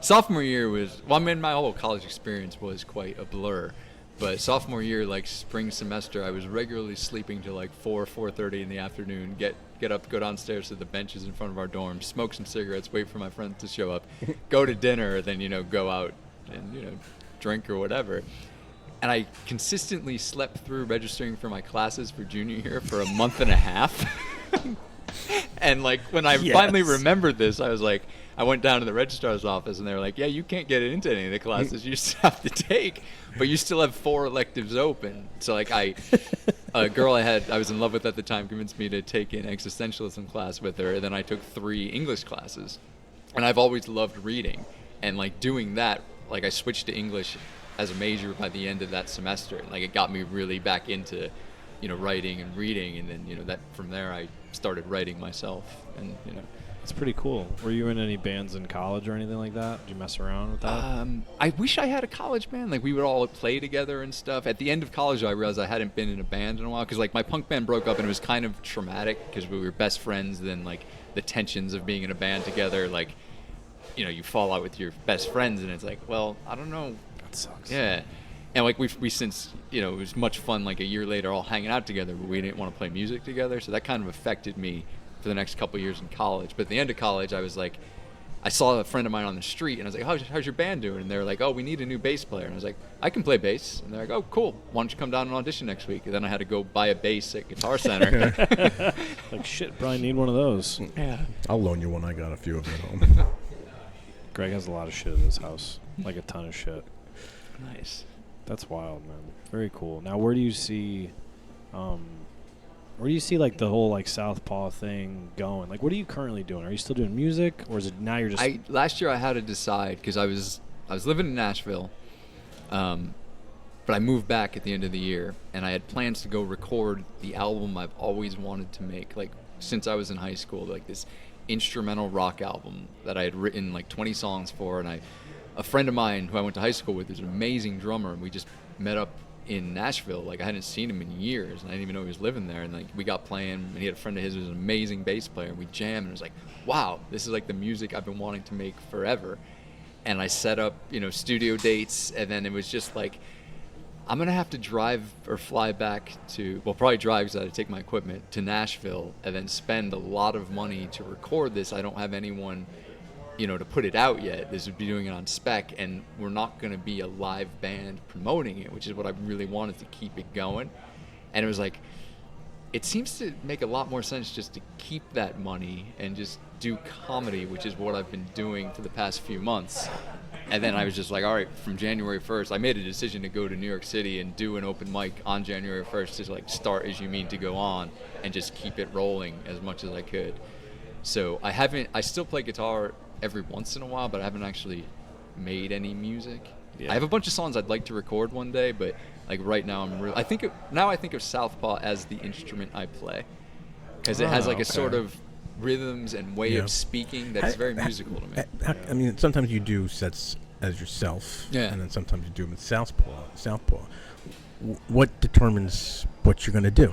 Sophomore year was, well, I mean, my whole college experience was quite a blur. But sophomore year, like spring semester, I was regularly sleeping till like 4:30 in the afternoon. Get up, go downstairs to the benches in front of our dorm, smoke some cigarettes, wait for my friends to show up, go to dinner, then go out and drink or whatever. And I consistently slept through registering for my classes for junior year for a month and a half. And like when I finally remembered this, I was like, I went down to the registrar's office and they were like, yeah, you can't get into any of the classes you still have to take, but you still have 4 electives open. So like a girl I was in love with at the time convinced me to take an existentialism class with her, and then I took 3 English classes. And I've always loved reading, and like doing that, like I switched to English as a major by the end of that semester. And like it got me really back into writing and reading, and then that from there I started writing myself. And It's pretty cool. Were you in any bands in college or anything like that? Did you mess around with that? I wish I had a college band. Like we would all play together and stuff. At the end of college, I realized I hadn't been in a band in a while because like my punk band broke up, and it was kind of traumatic because we were best friends. Then like the tensions of being in a band together, like you fall out with your best friends, and it's like, well, I don't know. That sucks. Yeah. And like we since it was much fun like a year later all hanging out together, but we didn't want to play music together, so that kind of affected me for the next couple of years in college. But at the end of college, I was like, I saw a friend of mine on the street, and I was like, how's your band doing? And they were like, oh, we need a new bass player. And I was like, I can play bass. And they're like, oh, cool. Why don't you come down and audition next week? And then I had to go buy a bass at Guitar Center. Like, shit, probably need one of those. Yeah. I'll loan you one. I got a few of them at home. Greg has a lot of shit in his house, like a ton of shit. Nice. That's wild, man. Very cool. Now, where do you see like the whole like Southpaw thing going? Like, what are you currently doing? Are you still doing music, or is it now you're just? Last year I had to decide because I was living in Nashville, but I moved back at the end of the year, and I had plans to go record the album I've always wanted to make, like since I was in high school, like this instrumental rock album that I had written like 20 songs for, and a friend of mine who I went to high school with is an amazing drummer, and we just met up in Nashville. Like I hadn't seen him in years, and I didn't even know he was living there. And like we got playing, and he had a friend of his who was an amazing bass player, and we jammed, and it was like, wow, this is like the music I've been wanting to make forever. And I set up studio dates, and then it was just like, I'm gonna have to drive or fly back to, well, probably drive because I had to take my equipment to Nashville, and then spend a lot of money to record this. I don't have anyone to put it out yet. This would be doing it on spec, and we're not going to be a live band promoting it, which is what I really wanted to keep it going. And it was like, it seems to make a lot more sense just to keep that money and just do comedy, which is what I've been doing for the past few months. And then I was just like, all right, from January 1st, I made a decision to go to New York City and do an open mic on January 1st to like start As You Mean to Go On and just keep it rolling as much as I could. So I still play guitar every once in a while, but I haven't actually made any music. Yeah. I have a bunch of songs I'd like to record one day, but like right now I think of Southpaw as the instrument I play, because it has like a sort of rhythms and way of speaking that's very musical to me. I mean, sometimes you do sets as yourself, and then sometimes you do them with Southpaw. What determines what you're going to do?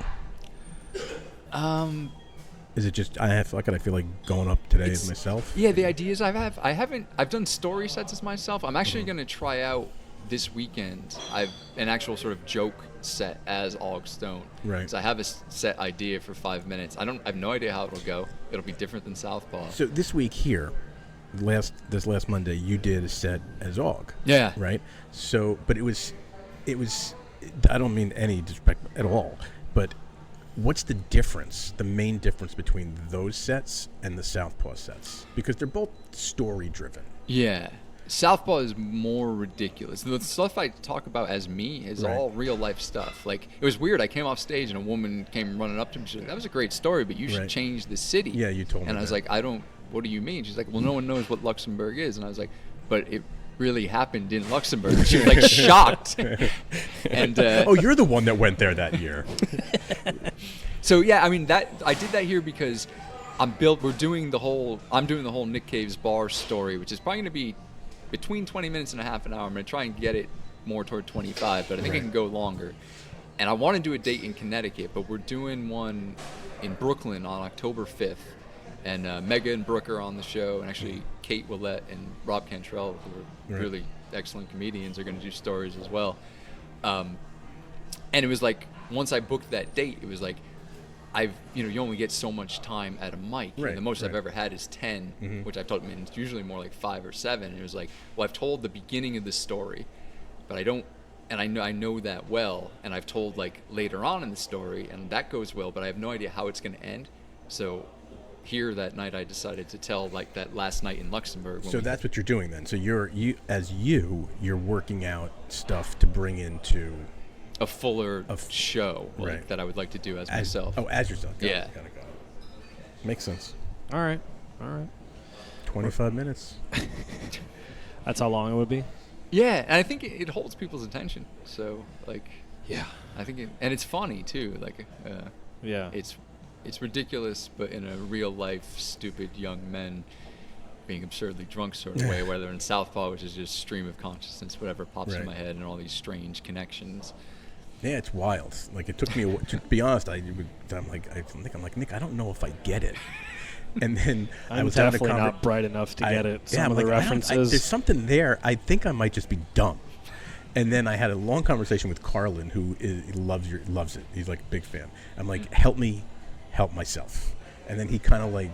Is it just I feel like going up today as myself? Yeah, the idea is I've done story sets as myself. I'm actually going to try out this weekend. I've an actual sort of joke set as Og Stone. Right. So I have a set idea for 5 minutes. I have no idea how it'll go. It'll be different than Southpaw. So this week here, this last Monday, you did a set as Og. Yeah. Right. So, but it was. I don't mean any disrespect at all, but. What's the difference, the main difference between those sets and the Southpaw sets? Because they're both story-driven. Yeah. Southpaw is more ridiculous. The stuff I talk about as me is all real-life stuff. Like, it was weird. I came off stage, and a woman came running up to me. She's like, that was a great story, but you should change the city. Yeah, you told me And I was like, what do you mean? She's like, well, no one knows what Luxembourg is. And I was like, but it really happened in Luxembourg. She was like shocked. And you're the one that went there that year. So yeah, I mean I did that here because I'm doing the whole Nick Cave's bar story, which is probably going to be between 20 minutes and a half an hour. I'm going to try and get it more toward 25, but I think I can go longer. And I want to do a date in Connecticut, but we're doing one in Brooklyn on October 5th. And Mega and Brooke are on the show, and actually Kate Willett and Rob Cantrell, who are really excellent comedians, are going to do stories as well. And it was like, once I booked that date, it was like, you only get so much time at a mic. Right, And the most I've right. ever had is 10, which I've told them, it's usually more like 5 or 7. And it was like, well, I've told the beginning of the story, but I don't, and I know that well, and I've told like later on in the story, and that goes well, but I have no idea how it's going to end. So here that night, I decided to tell like that last night in Luxembourg. So that's what you're doing then. So you're working out stuff to bring into a fuller show like, right. that I would like to do as myself. Oh, as yourself. Got Yeah. it. Makes sense. All right. 25 minutes. That's how long it would be. Yeah, and I think it holds people's attention. So like, Yeah. I think and it's funny too. Like, Yeah. it's ridiculous, but in a real life, stupid young men being absurdly drunk sort of way, whether in Southpaw, which is just stream of consciousness, whatever pops Right. in my head, and all these strange connections. Yeah, it's wild. Like it took me to be honest. I'm like Nick. I don't know if I get it. And then I I'm was having definitely a not bright enough to get it. Some I'm of the like, references. there's something there. I think I might just be dumb. And then I had a long conversation with Carlin, who loves it. He's like a big fan. I'm like, help me, help myself. And then he kind of like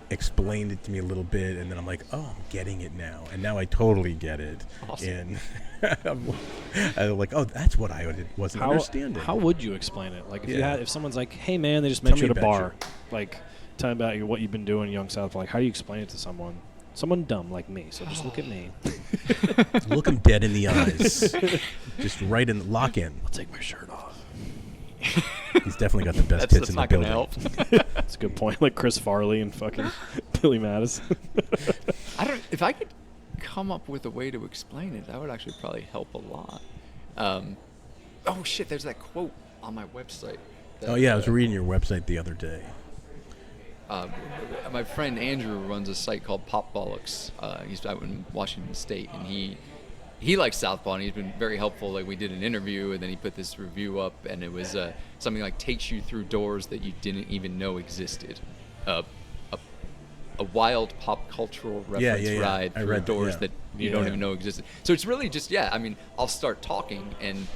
explained it to me a little bit, and then I'm like, oh, I'm getting it now. And now I totally get it. Awesome. And I'm like, oh, that's what I wasn't understanding. How would you explain it? Like if someone's like, hey man, they just Tell met you me at a about bar, like tell me about what you've been doing in Young South. Like, how do you explain it to someone dumb like me? So just look at me. Look him dead in the eyes. Just right in, lock in. I'll take my shirt off. He's definitely got the best That's hits in the not going to building. help. That's a good point. Like Chris Farley and fucking Billy Madison. If I could come up with a way to explain it, that would actually probably help a lot. Oh shit, there's that quote on my website. Oh yeah, I was reading your website the other day. My friend Andrew runs a site called Pop Bollocks. He's out in Washington State, and he likes Southpaw, and he's been very helpful. Like, we did an interview, and then he put this review up, and it was something like takes you through doors that you didn't even know existed. A wild pop cultural reference ride I through read doors that. that you don't even know existed. So it's really just, I'll start talking and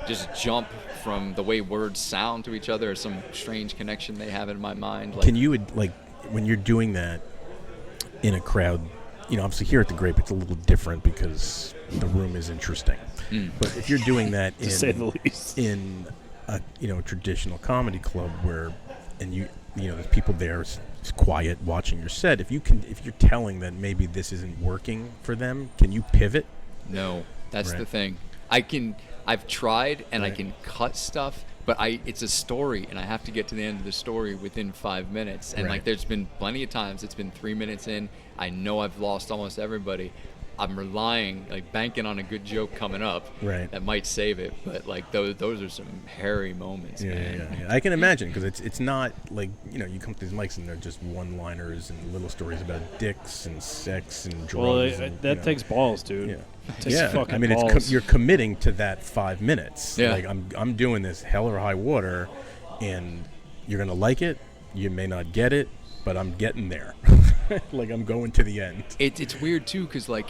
just jump from the way words sound to each other, or some strange connection they have in my mind. Like, Can you, like, when you're doing that in a crowd, obviously here at the Grape it's a little different because the room is interesting. But if you're doing that To say the least. in a traditional comedy club where, and there's people there, it's quiet watching your set. If you're telling that maybe this isn't working for them, can you pivot? No, that's Right. the thing. I've tried, and I can cut stuff, but it's a story, and I have to get to the end of the story within 5 minutes. And Right. like, there's been plenty of times it's been 3 minutes in, I know I've lost almost everybody. I'm relying, like, banking on a good joke coming up Right. that might save it. But like, those are some hairy moments, man. Yeah. I can imagine, because it's not like you come to these mics and they're just one-liners and little stories about dicks and sex and drugs. Well, and, that takes balls, dude. Yeah. It takes fucking I mean, balls. you're committing to that 5 minutes. Yeah. Like, I'm doing this hell or high water, and you're gonna like it. You may not get it, but I'm getting there. Like, I'm going to the end. It's weird too, because like,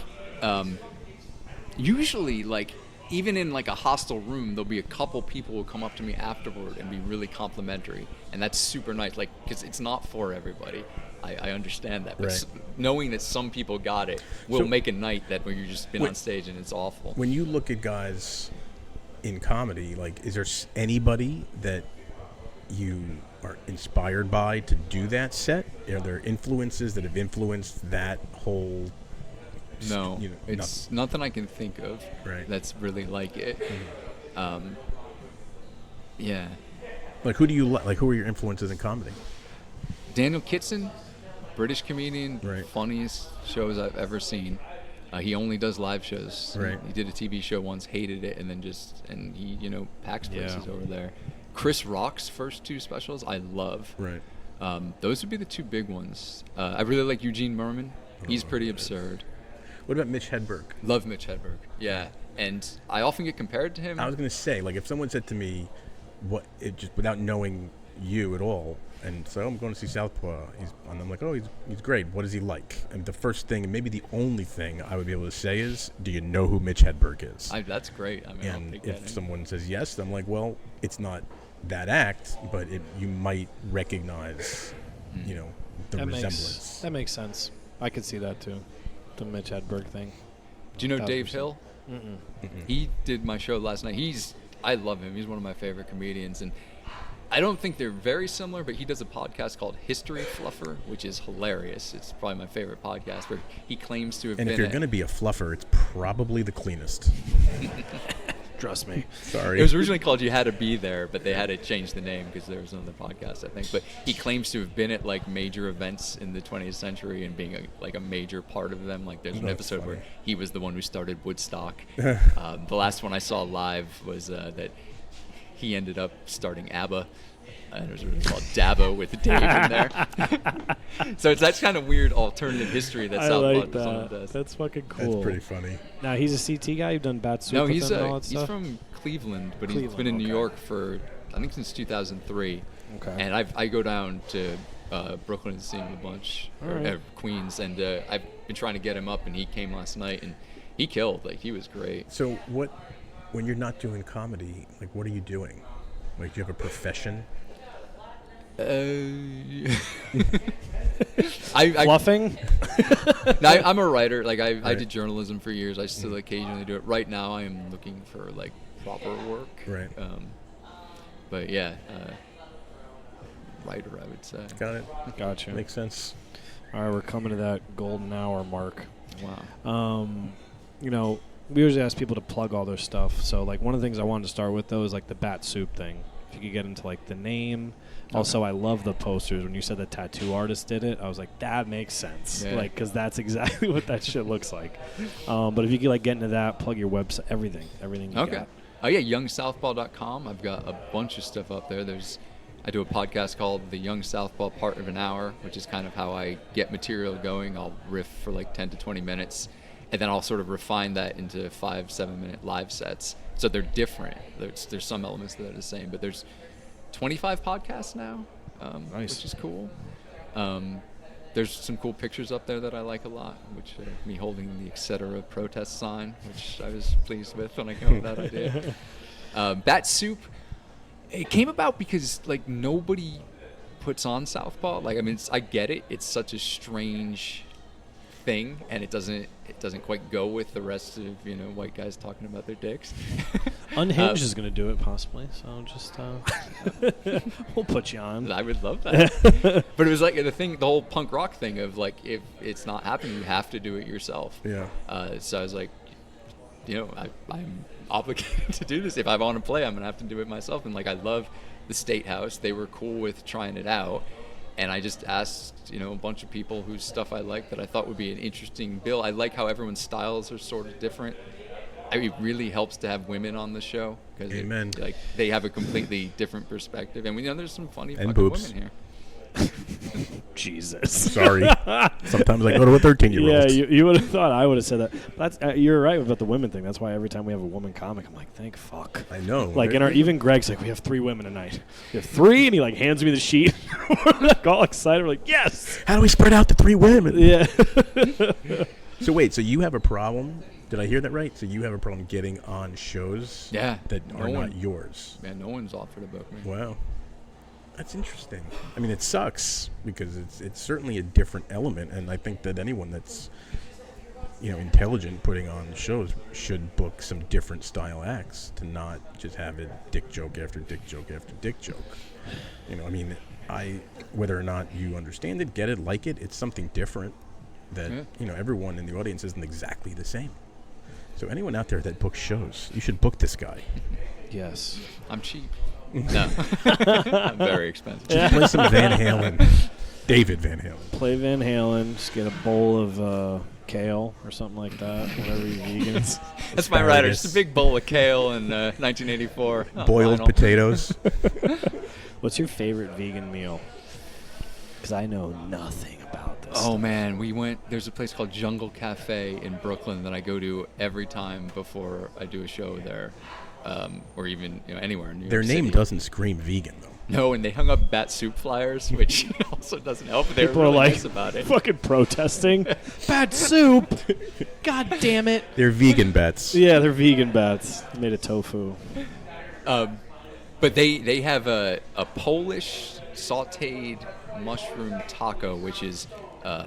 usually, like, even in like a hostile room, there'll be a couple people who come up to me afterward and be really complimentary, and that's super nice. Like, because it's not for everybody. I understand that, but Right. knowing that some people got it will So- make a night that where you've just been Wait. on stage and it's awful. When you look at guys in comedy, like, is there anybody that you are inspired by to do that set? Are there influences that have influenced that whole? No, nothing. it's nothing I can think of Right. that's really like it. Yeah. Like, who do you like? Who are your influences in comedy? Daniel Kitson, British comedian, Right. funniest shows I've ever seen. He only does live shows. Right. He did a TV show once, hated it, and then he packs places Yeah. over there. Chris Rock's first 2 specials I love. Right. Those would be the 2 big ones. I really like Eugene Merman. He's pretty absurd. What about Mitch Hedberg? Love Mitch Hedberg. Yeah, and I often get compared to him. I was gonna say, like, if someone said to me, just without knowing you at all, And so I'm going to see Southpaw. And I'm like, oh, he's great. What is he like? And the first thing, and maybe the only thing I would be able to say is, do you know who Mitch Hedberg is? That's great. I mean, I'll And take that if in. someone says yes, I'm like, well, it's not that act, but you might recognize, the resemblance. That makes sense. I could see that too. The Mitch Hedberg thing. Do you know 1000%. Dave Hill? Mm-mm. He did my show last night. I love him. He's one of my favorite comedians, and I don't think they're very similar, but he does a podcast called History Fluffer, which is hilarious. It's probably my favorite podcast, where he claims to have And been if you're going to be a fluffer, it's probably the cleanest. Trust me. Sorry. It was originally called You Had to Be There, but they had to change the name because there was another podcast, I think. But he claims to have been at like major events in the 20th century and being a major part of them. Like there's an That's episode funny. where he was the one who started Woodstock. The last one I saw live was that he ended up starting ABBA. And it was really called Dabo with Dave in there. So that's kind of weird alternative history that I South like Park that. does. That's fucking cool. That's pretty funny. Now he's a CT guy. You've done Bat Soup No, with he's him and all that he's stuff? from Cleveland, but he's Cleveland, been in New okay. York for I think since 2003. Okay. And I go down to Brooklyn to see him a bunch, All or right. Queens, and I've been trying to get him up, and he came last night, and he killed. Like he was great. So when you're not doing comedy, like what are you doing? Like do you have a profession? Fluffing? No, I'm a writer. Like I did journalism for years. I still occasionally do it. Right now, I am looking for like proper work. Right. But yeah, writer, I would say. Got it. Gotcha. Makes sense. All right, we're coming to that golden hour mark. Wow. We usually ask people to plug all their stuff. So, like, one of the things I wanted to start with, though, is, like, the Bat Soup thing. If you could get into, like, the name. Also, I love the posters. When you said the tattoo artist did it, I was like, that makes sense. Yeah. Like, because that's exactly what that shit looks like. But if you could, like, get into that, plug your website, everything you Okay. got. Oh yeah, youngsouthpaw.com. I've got a bunch of stuff up there. I do a podcast called The Young Southpaw Part of an Hour, which is kind of how I get material going. I'll riff for like 10 to 20 minutes, and then I'll sort of refine that into 5-7 minute live sets. So they're different. There's some elements that are the same, but there's 25 podcasts now, Nice. which is cool. There's some cool pictures up there that I like a lot, which me holding the etc. protest sign, which I was pleased with when I came up with that idea. Bat Soup, it came about because like nobody puts on Southpaw. Like I mean, I get it. It's such a strange thing, and it doesn't quite go with the rest of white guys talking about their dicks. Unhinged is going to do it, possibly. So just we'll put you on. I would love that. But it was like the whole punk rock thing of like, if it's not happening, you have to do it yourself. Yeah. So I was like, I'm obligated to do this. If I want to play, I'm going to have to do it myself. And like, I love the State House. They were cool with trying it out. And I just asked, a bunch of people whose stuff I like that I thought would be an interesting bill. I like how everyone's styles are sort of different. It really helps to have women on the show because Amen. They have a completely different perspective, and there's some funny And fucking boobs. women here. Jesus. Sorry. Sometimes I go to a 13-year-old. Yeah, you would have thought I would have said that. But that's you're right about the women thing. That's why every time we have a woman comic, I'm like, thank fuck. I know. Like right? even Greg's like, we have 3 women tonight. We have 3, and he like hands me the sheet. We're like all excited. We're like, yes. How do we spread out the 3 women? Yeah. So wait, so you have a problem? Did I hear that right? So you have a problem getting on shows Yeah, that no are not one- yours? Man, no one's offered a book me. Wow. That's interesting. I mean, it sucks because it's certainly a different element, and I think that anyone that's intelligent putting on shows should book some different style acts to not just have it dick joke after dick joke after dick joke. I mean, whether or not you understand it, get it, like it, it's something different that everyone in the audience isn't exactly the same. So anyone out there that books shows, you should book this guy. Yes. I'm cheap. No, I'm very expensive. Just play some Van Halen. David Van Halen. Play Van Halen. Just get a bowl of kale or something like that. Whatever you vegans. That's my writer. Asparagus. Just a big bowl of kale in 1984. Boiled Vinyl. potatoes. What's your favorite vegan meal? Because I know nothing about this. Oh man, there's a place called Jungle Cafe in Brooklyn that I go to every time before I do a show there. or even anywhere in New Their York name City. doesn't scream vegan, though. No, and they hung up bat soup flyers, which also doesn't help. They were People really are like nice about it. fucking protesting. Bad soup. God damn it. They're vegan bats. Yeah, they're vegan bats. Made of tofu. But they have a Polish sautéed mushroom taco, which is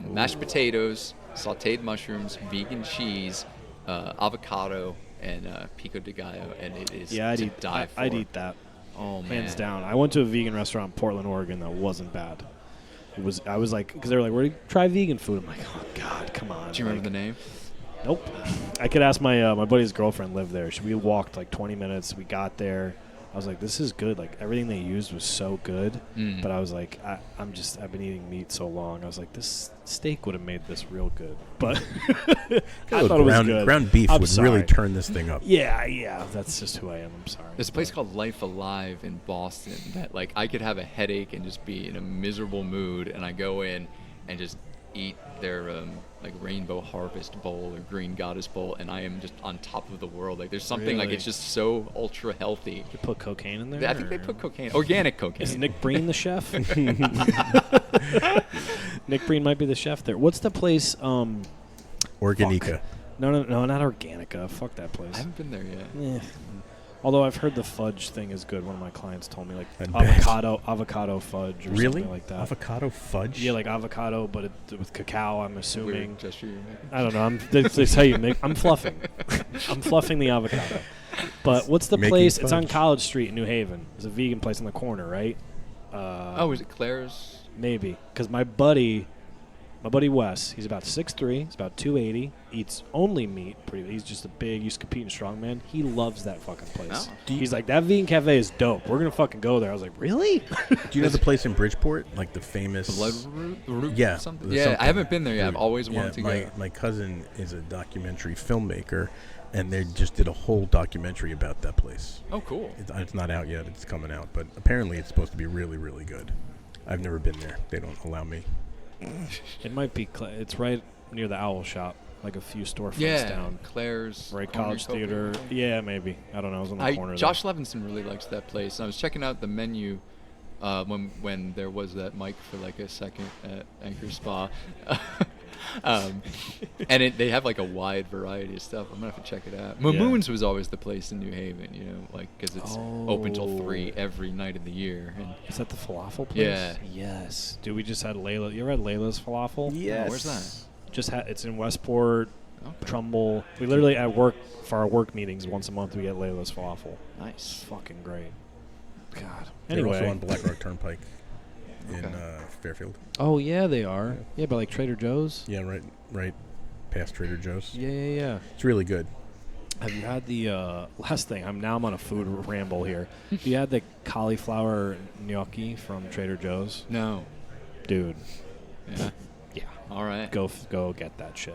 mashed potatoes, sautéed mushrooms, vegan cheese, avocado, and pico de gallo, and it is Yeah, to die for. I'd eat that. Oh man, Hands down. I went to a vegan restaurant in Portland, Oregon that wasn't bad. I was like, because they were like, where do you try vegan food? I'm like, oh God, come on. Do you remember the name? Nope. I could ask my buddy's girlfriend lived there. We walked like 20 minutes. We got there. I was like, this is good. Like everything they used was so good. But I was like, I've been eating meat so long. I was like, this steak would have made this real good. But I thought it was good. Ground beef I'm would sorry. really turn this thing up. Yeah. That's just who I am. I'm sorry. There's a place called Life Alive in Boston that like I could have a headache and just be in a miserable mood, and I go in and just eat their like Rainbow Harvest bowl or Green Goddess bowl, and I am just on top of the world. Like there's something like Really? it's just so ultra healthy. You put cocaine in there? I think they put cocaine, organic cocaine. Is Nick Breen the chef? Nick Breen might be the chef there. What's the place? Organica. No, not Organica. Fuck that place. I haven't been there yet. Eh. Although I've heard the fudge thing is good. One of my clients told me like I bet. avocado fudge or Really? something like that. Avocado fudge? Yeah, like avocado, but with cacao. I'm assuming. Weird gesture you're making. I don't know. They tell you, I'm fluffing. I'm fluffing the avocado. But what's the Making place? It's on fudge. College Street in New Haven. It's a vegan place on the corner, right? Oh, is it Claire's? Maybe, because my buddy Wes, he's about 6'3", he's about 280, eats only meat. He's just he's competing strongman. He loves that fucking place. Oh. He's like, that vegan cafe is dope. We're gonna fucking go there. I was like, really? Do you know the place in Bridgeport? Like the famous... Blood root? Yeah. Something? the Yeah, something. I haven't been there yet. I've always wanted to go. My cousin is a documentary filmmaker, and they just did a whole documentary about that place. Oh, cool. It's not out yet. It's coming out. But apparently it's supposed to be really, really good. I've never been there. They don't allow me. It might be. It's right near the Owl Shop, like a few storefronts Yeah, down. Claire's. Right, Corner College Coke Theater. area. Yeah, maybe. I don't know. I was on the corner. Josh Levinson really likes that place. I was checking out the menu when there was that mic for like a second at Anchor Spa. And they have like a wide variety of stuff. I'm gonna have to check it out. Mamoon's was always the place in New Haven, like because it's open till 3 every night of the year. And Is that the falafel place? Yeah. Yes. Dude, we just had Layla. You ever had Layla's falafel? Oh, where's that? It's in Westport, Okay. Trumbull. We literally at work for our work meetings once a month we get Layla's falafel. Nice. It's fucking great. God. They're Anyway. also on Black Rock Turnpike in Okay. Fairfield. Oh yeah, they are. Yeah, but like Trader Joe's. Yeah, right past Trader Joe's. Yeah. It's really good. Have you had the last thing? I'm on a food ramble here. Have you had the cauliflower gnocchi from Trader Joe's? No. Dude. Yeah. Yeah. All right. Go get that shit.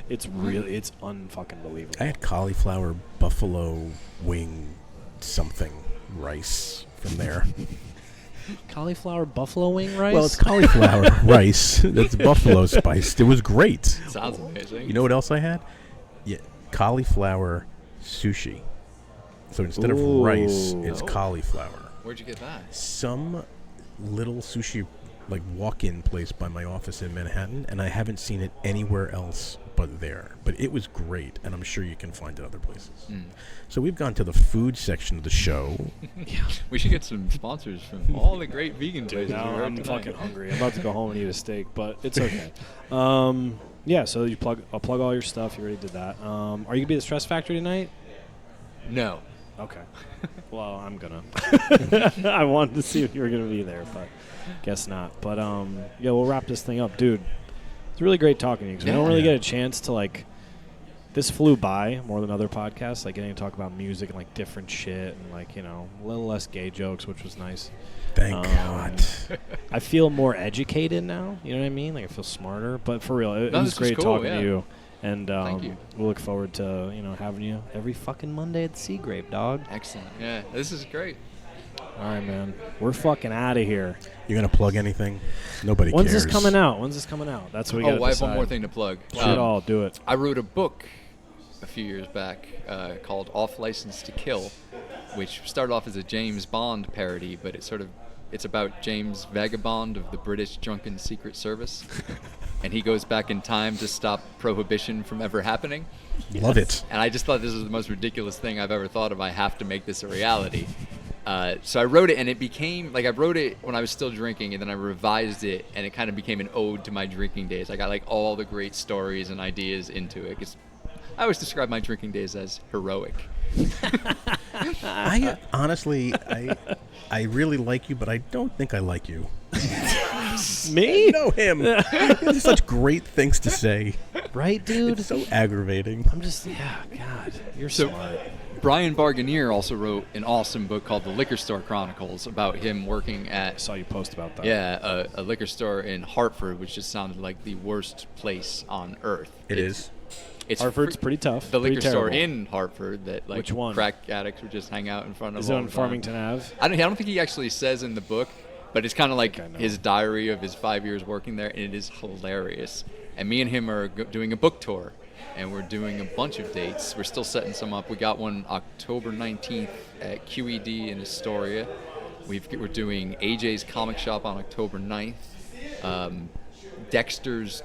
It's unfucking believable. I had cauliflower buffalo wing something rice from there. Cauliflower buffalo wing rice? Well, it's cauliflower rice that's buffalo spiced. It was great. Sounds amazing. You know what else I had? Yeah, cauliflower sushi. So instead of rice, it's Oh. cauliflower. Where'd you get that? Some little sushi like walk-in place by my office in Manhattan, and I haven't seen it anywhere else but there. But it was great, and I'm sure you can find it other places. So we've gone to the food section of the show. We should get some sponsors from all the great vegan places. Now we heard I'm tonight. fucking hungry. I'm about to go home and eat a steak, but it's okay. Yeah, so I'll plug all your stuff. You already did that. Are you gonna be at the Stress Factory tonight? No. Okay. Well, I'm gonna. I wanted to see if you were gonna be there, but guess not. But yeah, we'll wrap this thing up, dude. It's really great talking to you because we don't really get a chance to like. This flew by more than other podcasts, like getting to talk about music and like different shit and like a little less gay jokes, which was nice. Thank God. I feel more educated now. You know what I mean? Like I feel smarter. But for real, it No, was this was great cool, talking yeah. to you. And Thank you. we'll look forward to having you every fucking Monday at the Sea Grape, dog. Excellent. Yeah, this is great. All right, man. We're fucking out of here. You're gonna plug anything? Nobody When's cares. this coming out? That's what we got to I have decide. one more thing to plug. Shoot all. Do it. I wrote a book a few years back called Off License to Kill, which started off as a James Bond parody, but it's about James Vagabond of the British Drunken Secret Service. And he goes back in time to stop prohibition from ever happening. Love it. And I just thought this was the most ridiculous thing I've ever thought of. I have to make this a reality. So I wrote it, and it became, like, I wrote it when I was still drinking, and then I revised it, and it kind of became an ode to my drinking days. I got, like, all the great stories and ideas into it. 'Cause I always describe my drinking days as heroic. I honestly, I really like you, but I don't think I like you. Me? I know him. He has such great things to say. Right, dude? It's so aggravating. I'm just, God, you're So- smart. Brian Barganier also wrote an awesome book called The Liquor Store Chronicles about him working I at saw you post about that. a liquor store in Hartford, which just sounded like the worst place on earth. It's Hartford's pretty tough. The pretty liquor store terrible. in Hartford that, like, Which one? crack addicts would just hang out in front of. Is it all on the time. Farmington Ave? I don't think he actually says in the book, but it's kind of like I know. his diary of his 5 years working there, and it is hilarious. And me and him are doing a book tour, and we're doing a bunch of dates. We're still setting some up. We got one October 19th at QED in Astoria. We're doing AJ's Comic Shop on October 9th. Dexter's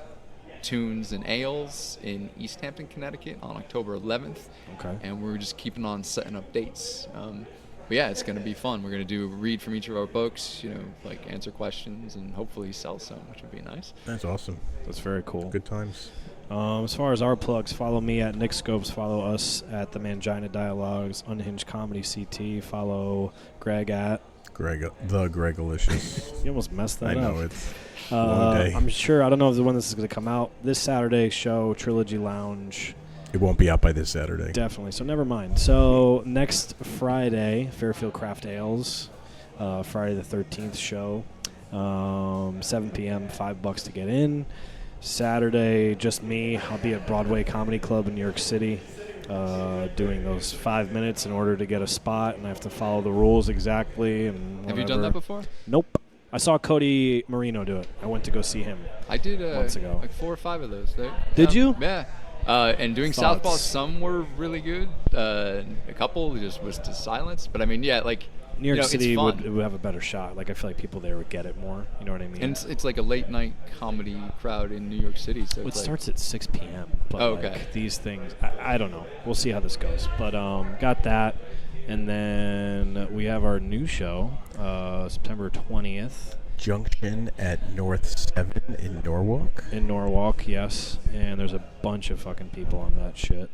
Tunes and Ales in East Hampton, Connecticut on October 11th. Okay. And we're just keeping on setting up dates. But yeah, it's going to be fun. We're going to read from each of our books, like answer questions and hopefully sell some, which would be nice. That's awesome. That's very cool. Good times. As far as our plugs, follow me at Nick Scopes. Follow us at the Mangina Dialogues, Unhinged Comedy CT. Follow Greg at The Gregolicious. You almost messed that I up. know, it's a long day. I'm sure. I don't know when this is going to come out. This Saturday show, Trilogy Lounge. It won't be out by this Saturday. Definitely. So never mind. So next Friday, Fairfield Craft Ales, Friday the 13th show, 7 p.m., $5 to get in. Saturday, just me. I'll be at Broadway Comedy Club in New York City doing those 5 minutes in order to get a spot, and I have to follow the rules exactly. And Have you done that before? Nope. I saw Cody Marino do it. I went to go see him. I did months ago. like 4 or 5 of those. Did you? Yeah. And doing Thoughts? Southpaw, some were really good. A couple just was to silence. But I mean, yeah, like New York City it's fun. would have a better shot. Like, I feel like people there would get it more. You know what I mean? And it's like a late night comedy crowd in New York City. So It it's like, starts at 6 p.m. But Oh, okay. like, these things, I don't know. We'll see how this goes. But got that. And then we have our new show, September 20th. Junction at North 7 in Norwalk. In Norwalk, yes. And there's a bunch of fucking people on that shit.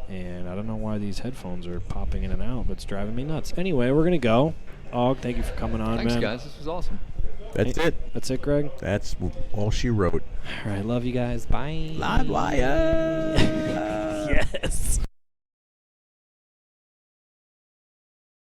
And I don't know why these headphones are popping in and out, but it's driving me nuts. Anyway, we're going to go. Og, thank you for coming on, Thanks, man. guys. This was awesome. That's it. That's it, Greg? That's all she wrote. All right, love you guys. Bye. Live wire. Yes.